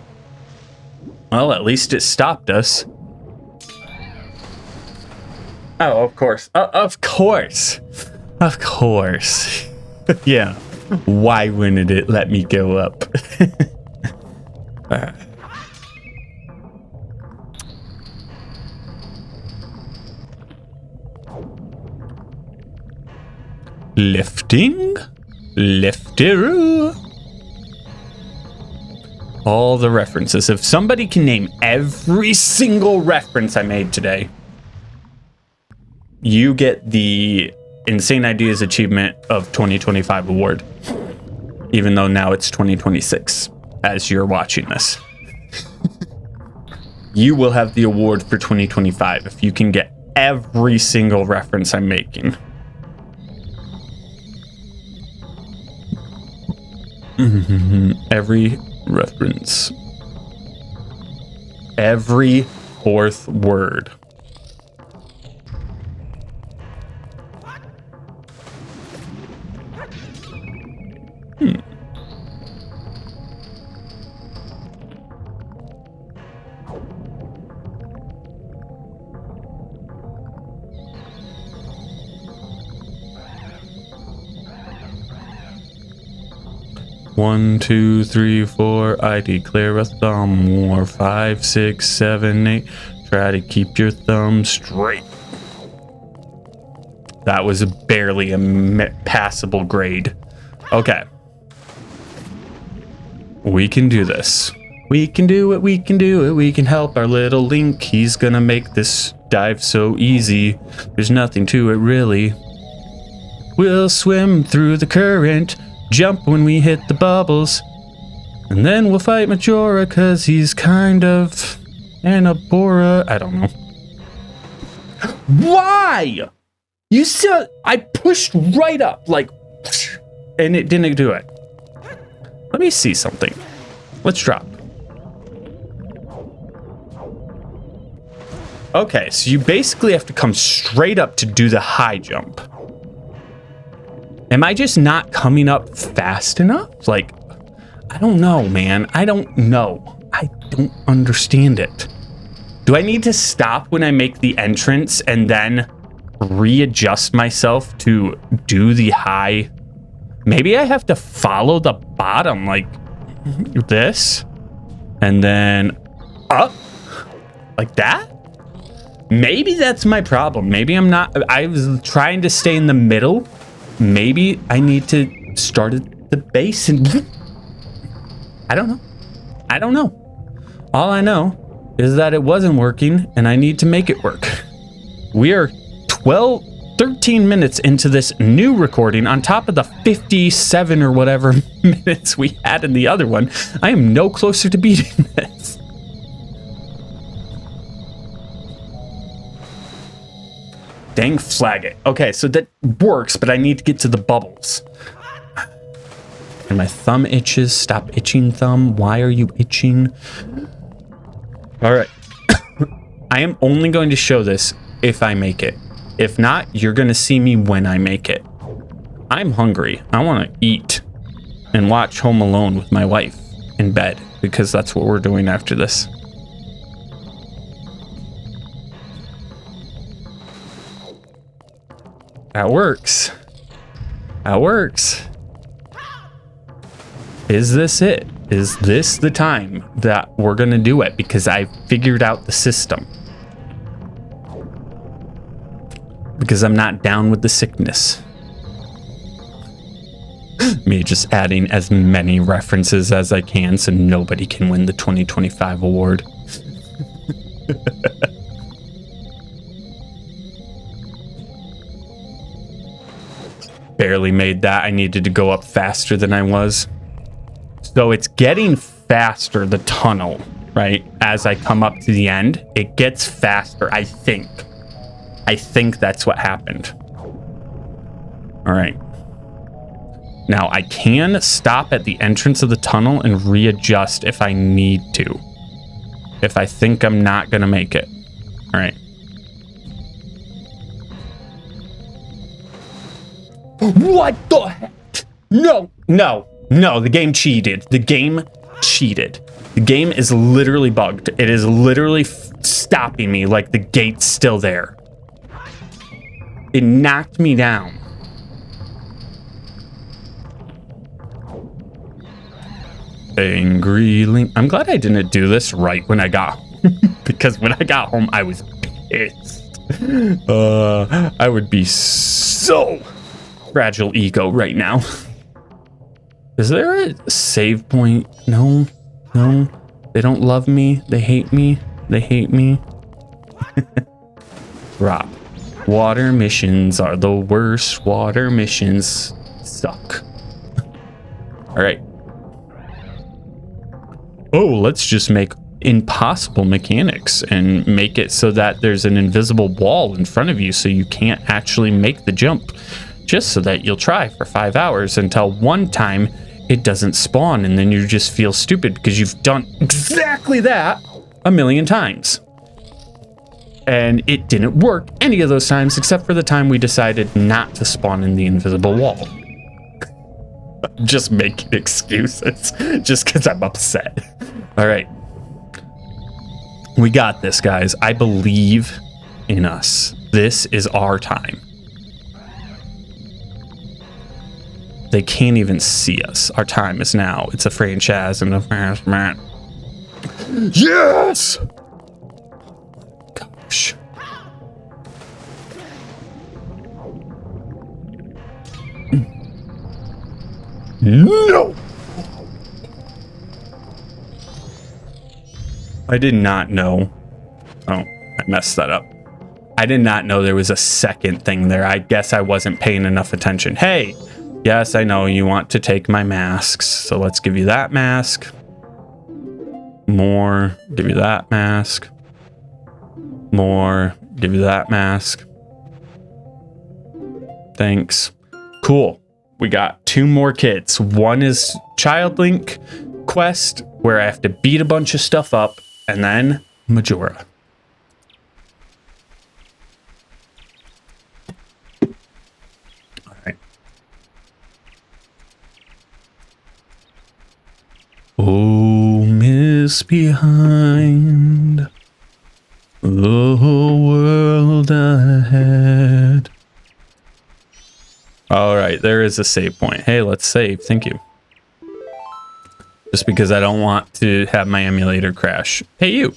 Well, at least it stopped us. Oh, of course. Of course. Of course. Yeah. Why wouldn't it let me go up? Lifting? Lifter? All the references. If somebody can name every single reference I made today, you get the Insane Ideas Achievement of 2025 award. Even though now it's 2026 as you're watching this. You will have the award for 2025 if you can get every single reference I'm making. Every reference. Every fourth word. One, two, three, four. I declare a thumb war. 5, 6, 7, 8. Try to keep your thumb straight. That was barely a passable grade. Okay. We can do this. We can do it. We can do it. We can help our little Link. He's gonna make this dive so easy. There's nothing to it, really. We'll swim through the current. Jump when we hit the bubbles. And then we'll fight Majora because he's kind of an Abora. I don't know. Why? You said I pushed right up like, and it didn't do it. Let me see something. Let's drop. Okay, so you basically have to come straight up to do the high jump. Am I just not coming up fast enough? Like, I don't know, man. I don't know. I don't understand it. Do I need to stop when I make the entrance and then readjust myself to do the high? Maybe I have to follow the bottom like this and then up like that? Maybe that's my problem. Maybe I'm not. I was trying to stay in the middle. Maybe I need to start at the base and I don't know. I don't know. All I know is that it wasn't working and I need to make it work. We are 13 minutes into this new recording on top of the 57 or whatever minutes we had in the other one. I am no closer to beating this. Dang flag it. Okay, so that works, but I need to get to the bubbles. And my thumb itches. Stop itching, thumb. Why are you itching? All right. I am only going to show this if I make it. If not, you're going to see me when I make it. I'm hungry. I want to eat and watch Home Alone with my wife in bed because that's what we're doing after this. That works. That works. Is this it? Is this the time that we're going to do it? Because I figured out the system. Because I'm not down with the sickness. Me just adding as many references as I can so nobody can win the 2025 award. Barely made that. I needed to go up faster than I was. So it's getting faster, the tunnel, right? As I come up to the end, it gets faster, I think. I think that's what happened. All right. Now I can stop at the entrance of the tunnel and readjust if I need to. If I think I'm not going to make it. All right. What the heck? No, the game cheated. The game cheated. The game is literally bugged. It is literally stopping me like the gate's still there. It knocked me down. Angry Link. I'm glad I didn't do this right when I got home. Because when I got home, I was pissed. I would be so fragile ego right now. Is there a save point? No. They don't love me. They hate me. They hate me. Rob. Water missions are the worst. Water missions suck. All right. Oh, let's just make impossible mechanics and make it so that there's an invisible wall in front of you so you can't actually make the jump. Just so that you'll try for 5 hours until one time it doesn't spawn and then you just feel stupid because you've done exactly that a million times. And it didn't work any of those times except for the time we decided not to spawn in the invisible wall. Just making excuses just because I'm upset. All right. We got this, guys. I believe in us. This is our time. They can't even see us. Our time is now. It's a franchise and a man. Yes! Gosh. No! I did not know. Oh, I messed that up. I did not know there was a second thing there. I guess I wasn't paying enough attention. Hey! Yes, I know you want to take my masks, so let's give you that mask. More, give you that mask. More, give you that mask. Thanks. Cool. We got 2 more kits. One is Child Link quest, where I have to beat a bunch of stuff up, and then Majora. Oh, miss behind the world ahead. All right, there is a save point. Hey, let's save. Thank you. Just because I don't want to have my emulator crash. Hey, you.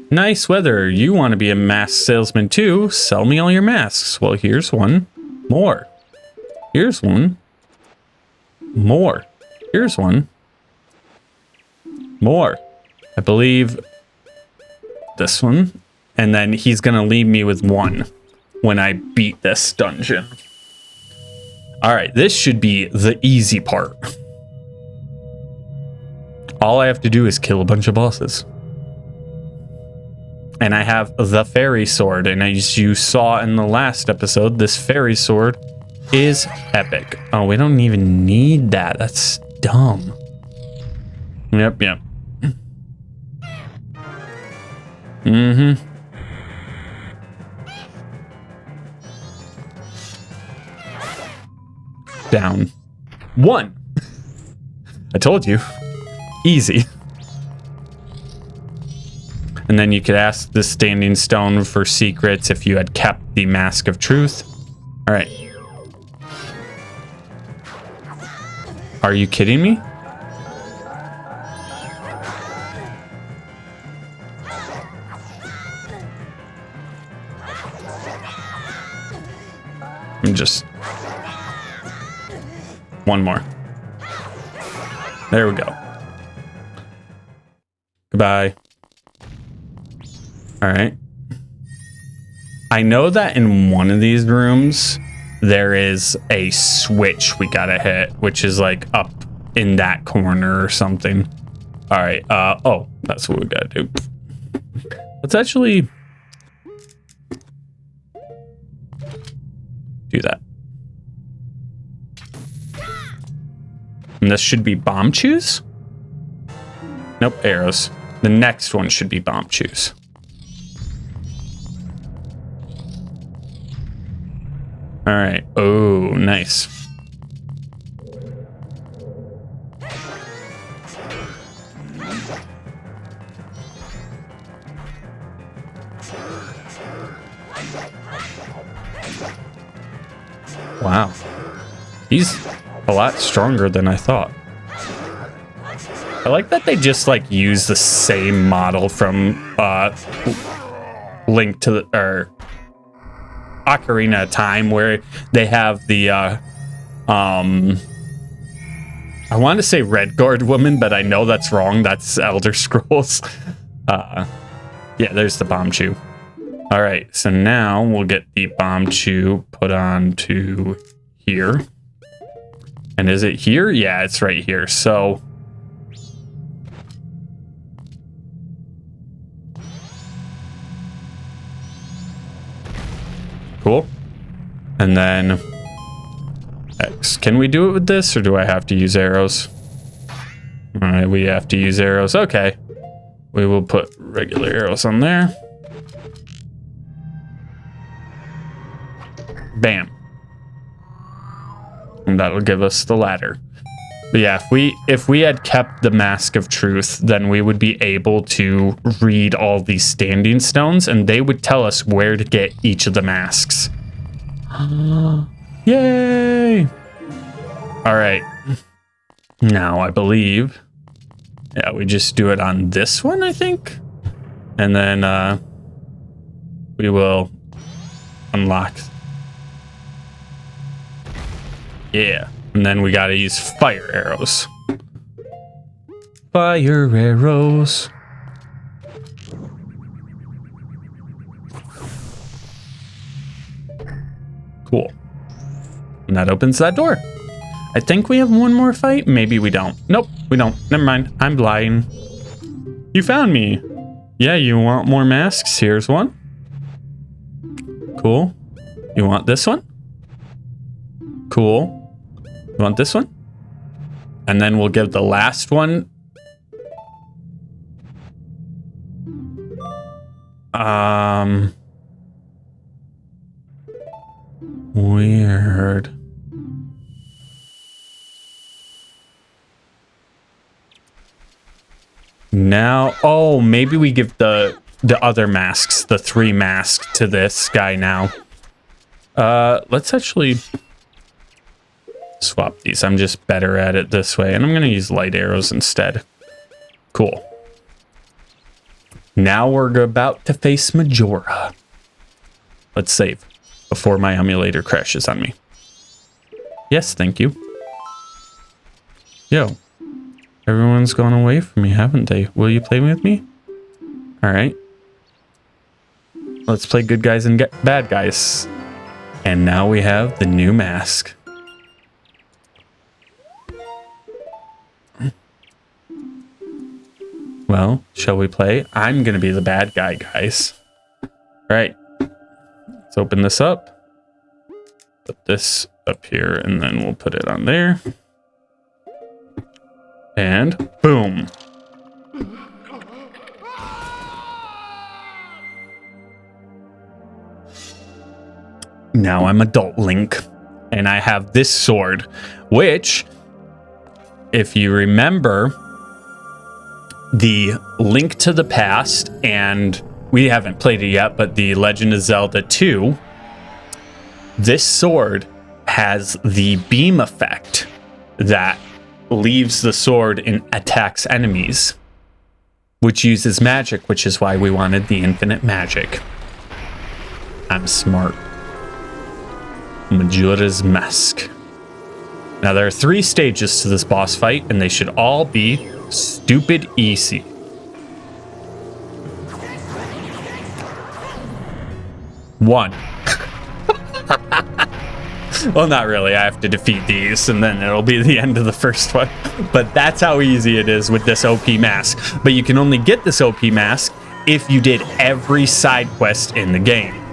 Nice weather. You want to be a mask salesman too? Sell me all your masks. Well, here's one. More. Here's one. More. Here's one. More. I believe this one. And then he's going to leave me with 1 when I beat this dungeon. All right, this should be the easy part. All I have to do is kill a bunch of bosses. And I have the fairy sword. And as you saw in the last episode, this fairy sword is epic. Oh, we don't even need that. That's dumb. Yep. Mm-hmm. Down. 1. I told you. Easy. And then you could ask the standing stone for secrets if you had kept the mask of truth. All right. Are you kidding me? I'm just... One more. There we go. Goodbye. All right. I know that in one of these rooms, there is a switch we gotta hit, which is like up in that corner or something. All right. Oh, that's what we gotta do. Let's actually do that. And this should be bomb chews? Nope, arrows. The next one should be bomb chews. All right. Oh, nice. Wow. He's a lot stronger than I thought. I like that they just like use the same model from Link to the Ocarina of Time, where they have the I want to say Red Guard woman, but I know that's wrong. That's Elder Scrolls. Yeah, there's the bomb chew. All right, so now we'll get the bomb chew put on to here. And is it here? Yeah, it's right here. So cool. And then X. Can we do it with this, or do I have to use arrows? All right, we have to use arrows. Okay. We will put regular arrows on there. Bam. And that'll give us the ladder. But yeah, if we had kept the Mask of Truth, then we would be able to read all these standing stones, and they would tell us where to get each of the masks. Yay! All right. Now I believe, yeah, we just do it on this one, I think, and then we will unlock. Yeah, and then we gotta use fire arrows. Fire arrows. Cool. And that opens that door. I think we have one more fight. Maybe we don't. Nope, we don't. Never mind. I'm lying. You found me. Yeah, you want more masks? Here's one. Cool. You want this one? Cool. You want this one? And then we'll give the last one. Weird. Now, oh, maybe we give the other masks, the 3 masks, to this guy now. Let's actually swap these. I'm just better at it this way, and I'm gonna use light arrows instead. Cool. Now we're about to face Majora. Let's save before my emulator crashes on me. Yes, thank you. Yo, everyone's gone away from me, haven't they? Will you play with me? All right. Let's play good guys and bad guys. And now we have the new mask. Well, shall we play? I'm gonna be the bad guy, guys. All right. Let's open this up. Put this up here, and then we'll put it on there. And boom. Now I'm adult Link, and I have this sword, which, if you remember, the Link to the Past, and we haven't played it yet, but the Legend of Zelda 2, this sword has the beam effect that leaves the sword and attacks enemies, which uses magic, which is why we wanted the infinite magic. I'm smart. Majora's Mask. Now, there are 3 stages to this boss fight, and they should all be stupid easy. One. Well, not really. I have to defeat these, and then it'll be the end of the first one. But that's how easy it is with this OP mask. But you can only get this OP mask if you did every side quest in the game.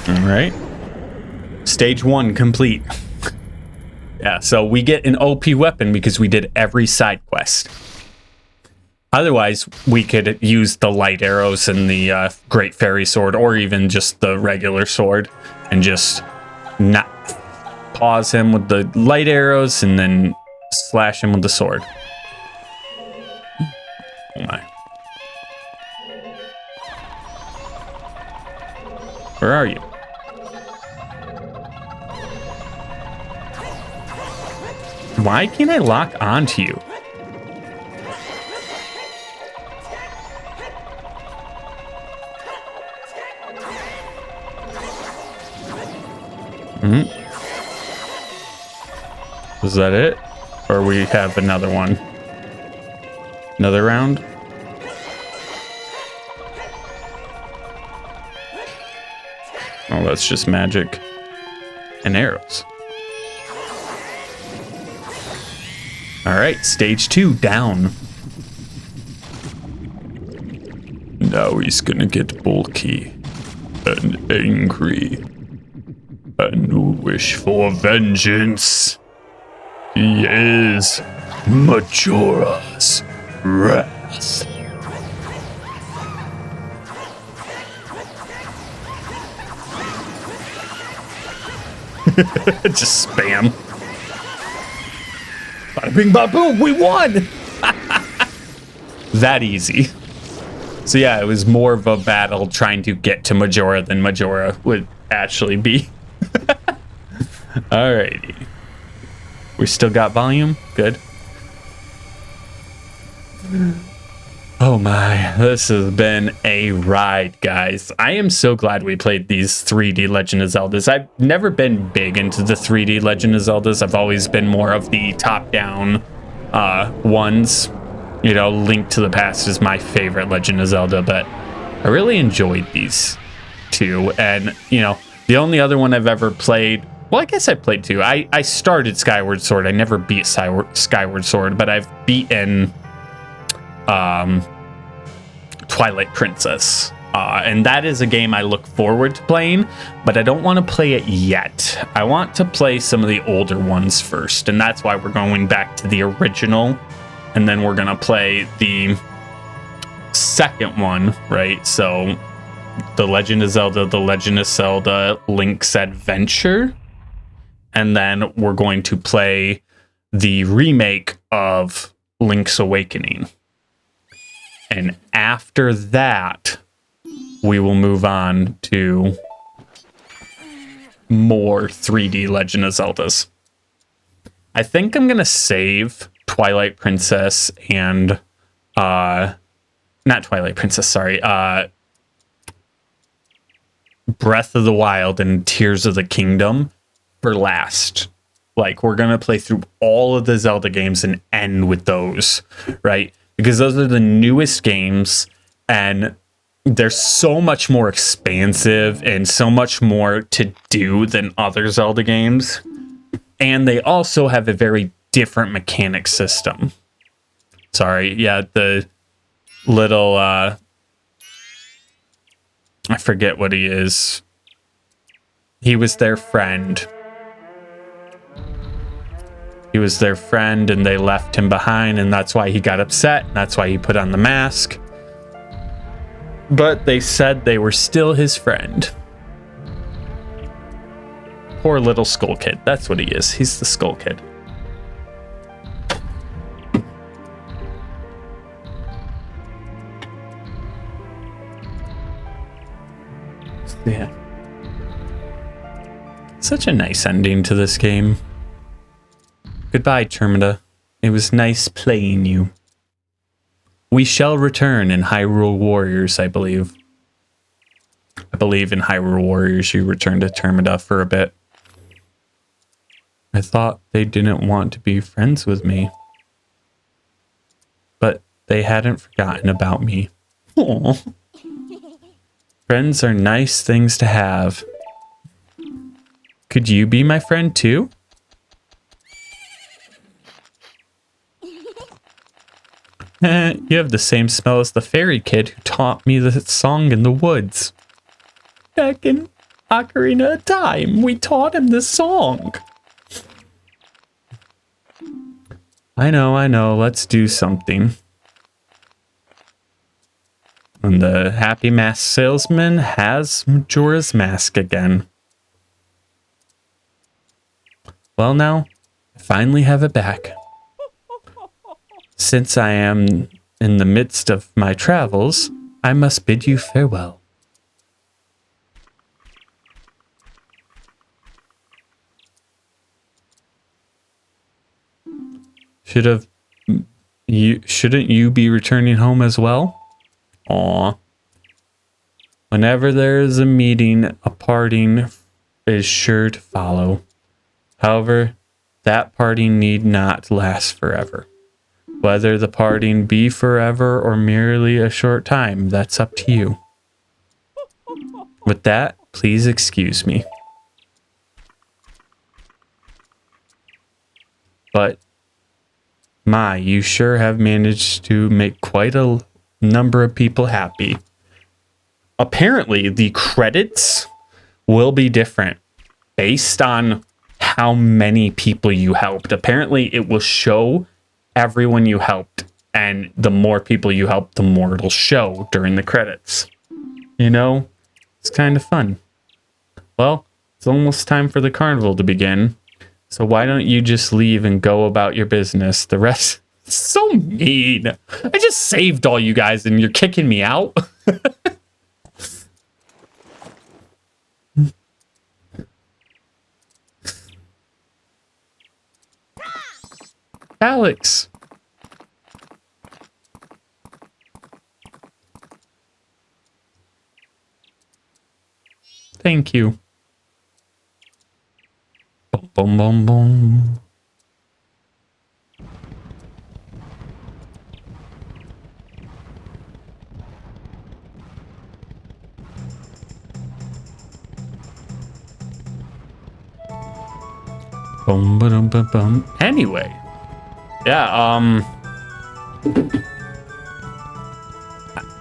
All right. Stage 1 complete. Yeah, so we get an OP weapon because we did every side quest. Otherwise, we could use the light arrows and the Great Fairy Sword, or even just the regular sword, and just not pause him with the light arrows and then slash him with the sword. Oh my. Where are you? Why can't I lock onto you? Is that it? Or we have another one? Another round? Oh, that's just magic and arrows. All right, stage 2 down. Now he's gonna get bulky and angry and wish for vengeance. He is Majora's wrath. Just spam. Bada bing, bada boom, we won! That easy. So yeah, it was more of a battle trying to get to Majora than Majora would actually be. Alrighty. We still got volume? Good. Oh my, this has been a ride, guys. I am so glad we played these 3D Legend of Zeldas. I've never been big into the 3D Legend of Zeldas. I've always been more of the top-down ones. You know, Link to the Past is my favorite Legend of Zelda, but I really enjoyed these two. And, you know, the only other one I've ever played, well, I guess I played two. I started Skyward Sword. I never beat Skyward Sword, but I've beaten Twilight Princess. And that is a game I look forward to playing, but I don't want to play it yet. I want to play some of the older ones first, and that's why we're going back to the original, and then we're going to play the second one, right? So, The Legend of Zelda, The Legend of Zelda, Link's Adventure, and then we're going to play the remake of Link's Awakening. And after that, we will move on to more 3D Legend of Zeldas. I think I'm going to save Twilight Princess and... not Twilight Princess, sorry. Breath of the Wild and Tears of the Kingdom for last. Like, we're going to play through all of the Zelda games and end with those, right? Because those are the newest games, and they're so much more expansive and so much more to do than other Zelda games. And they also have a very different mechanic system. Sorry, yeah, the little, I forget what he is. He was their friend. He was their friend, and they left him behind, and that's why he got upset, and that's why he put on the mask. But they said they were still his friend. Poor little Skull Kid. That's what he is. He's the Skull Kid. Yeah. Such a nice ending to this game. Goodbye, Termita. It was nice playing you. We shall return in Hyrule Warriors, I believe. I believe in Hyrule Warriors you return to Termita for a bit. I thought they didn't want to be friends with me. But they hadn't forgotten about me. Aww. Friends are nice things to have. Could you be my friend too? You have the same smell as the fairy kid who taught me the song in the woods. Back in Ocarina of Time, we taught him this song. I know, let's do something. And the happy mask salesman has Majora's Mask again. Well now, I finally have it back. Since I am in the midst of my travels, I must bid you farewell. Shouldn't you be returning home as well? Aw. Whenever there is a meeting, a parting is sure to follow. However, that parting need not last forever. Whether the parting be forever or merely a short time, that's up to you. With that, please excuse me. But, you sure have managed to make quite a number of people happy. Apparently, the credits will be different based on how many people you helped. Apparently, it will show everyone you helped, and the more people you help, the more it'll show during the credits. You know, it's kind of fun. Well, it's almost time for the carnival to begin, so why don't you just leave and go about your business? The rest... So mean. I just saved all you guys and you're kicking me out. Alex. Thank you. Boom, boom, boom, boom. Boom, boom, boom, boom. Anyway, yeah,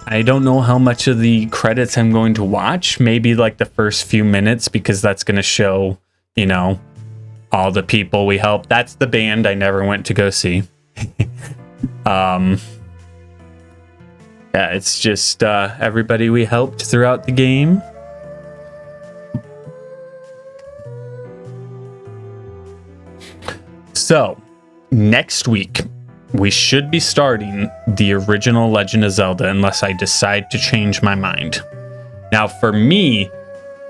I don't know how much of the credits I'm going to watch. Maybe like the first few minutes, because that's going to show, you know, all the people we helped. That's the band I never went to go see. Yeah, it's just everybody we helped throughout the game. So, next week, we should be starting the original Legend of Zelda unless I decide to change my mind. Now, for me,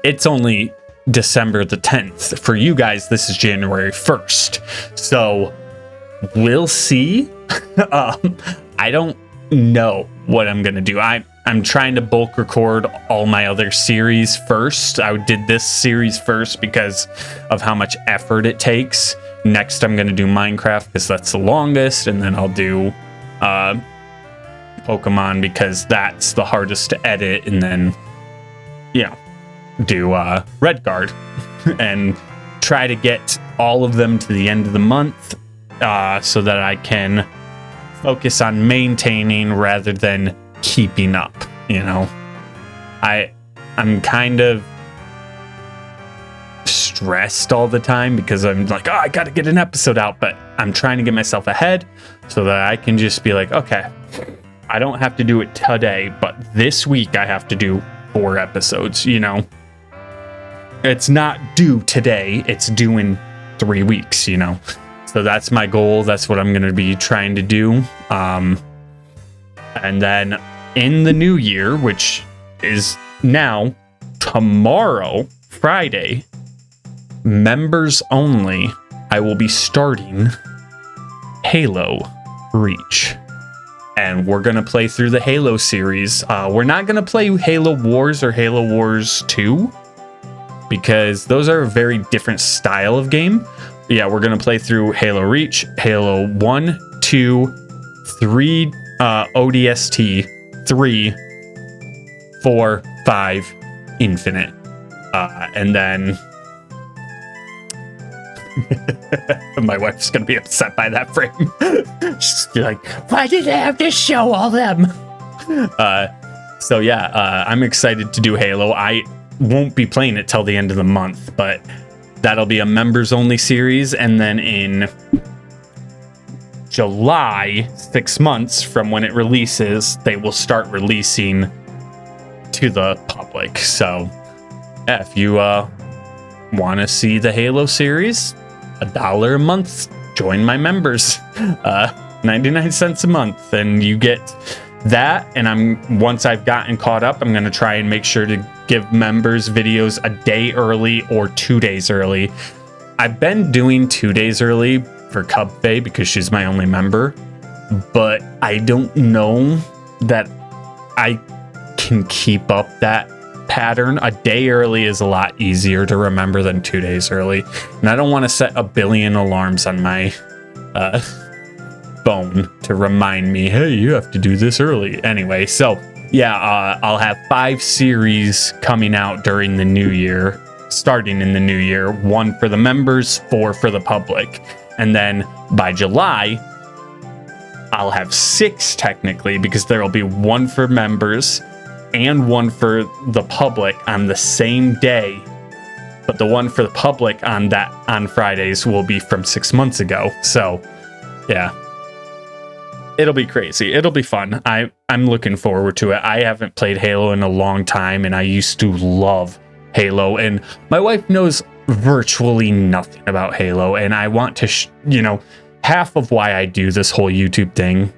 it's only December the 10th. For you guys, this is January 1st. So, we'll see. I don't know what I'm going to do. I'm trying to bulk record all my other series first. I did this series first because of how much effort it takes. Next, I'm going to do Minecraft because that's the longest, and then I'll do Pokemon because that's the hardest to edit, and then, yeah, do Redguard and try to get all of them to the end of the month so that I can focus on maintaining rather than keeping up, you know. I'm kind of stressed all the time because I'm like, oh, I gotta get an episode out, but I'm trying to get myself ahead so that I can just be like, okay, I don't have to do it today, but this week I have to do 4 episodes, you know. It's not due today, it's due in 3 weeks, you know. So that's my goal. That's what I'm going to be trying to do. And then in the new year, which is now, tomorrow, Friday, members only, I will be starting Halo Reach. And we're going to play through the Halo series. We're not going to play Halo Wars or Halo Wars 2 because those are a very different style of game. Yeah, we're going to play through Halo Reach, Halo 1, 2, 3, ODST, 3, 4, 5, Infinite. And then my wife's gonna be upset by that frame. She's like, why did I have to show all them? So yeah, I'm excited to do Halo. I won't be playing it till the end of the month, but that'll be a members only series. And then in July, 6 months from when it releases, they will start releasing to the public. So yeah, if you want to see the Halo series, $1 a month, join my members. 99 cents a month, and you get that. And once I've gotten caught up, I'm going to try and make sure to give members videos a day early or 2 days early. I've been doing 2 days early for Cub Faye because she's my only member, but I don't know that I can keep up that pattern. A day early is a lot easier to remember than 2 days early, and I don't want to set a billion alarms on my phone to remind me, hey, you have to do this early. Anyway, so yeah, I'll have 5 series coming out during the new year, starting in the new year. 1 for the members, 4 for the public, and then by July I'll have 6 technically, because there will be 1 for members and 1 for the public on the same day, but the 1 for the public on Fridays will be from 6 months ago. So yeah, it'll be crazy. It'll be fun. I'm looking forward to it. I haven't played Halo in a long time, and I used to love Halo, and my wife knows virtually nothing about Halo, and I want to half of why I do this whole YouTube thing.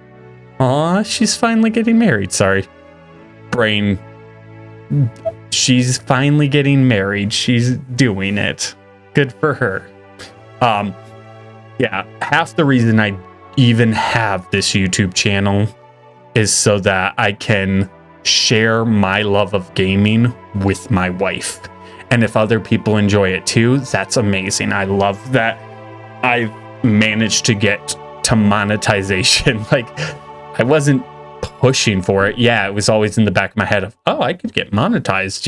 Aw, she's finally getting married. Sorry. Brain. She's finally getting married. She's doing it. Good for her. Yeah, half the reason I even have this YouTube channel is so that I can share my love of gaming with my wife. And if other people enjoy it too, that's amazing. I love that I've managed to get to monetization. Like, I wasn't pushing for it. Yeah, it was always in the back of my head of, oh, I could get monetized,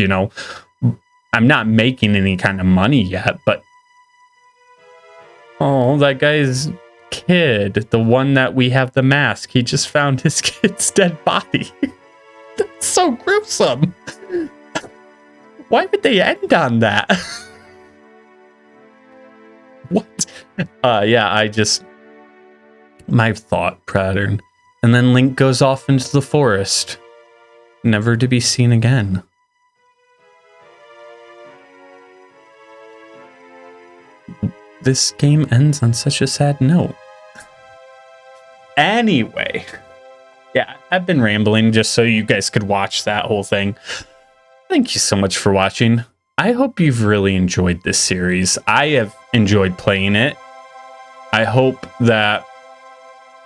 I'm not making any kind of money yet, but oh, that guy's kid, the one that we have the mask, he just found his kid's dead body. That's so gruesome. Why would they end on that? What? Yeah, my thought pattern. And then Link goes off into the forest, never to be seen again. This game ends on such a sad note. Anyway, yeah, I've been rambling just so you guys could watch that whole thing. Thank you so much for watching. I hope you've really enjoyed this series. I have enjoyed playing it. I hope that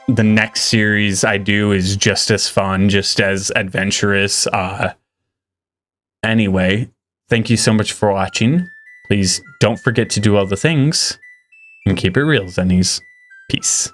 the next series I do is just as fun, just as adventurous. Anyway, thank you so much for watching. Please don't forget to do all the things and keep it real, Zennies. Peace.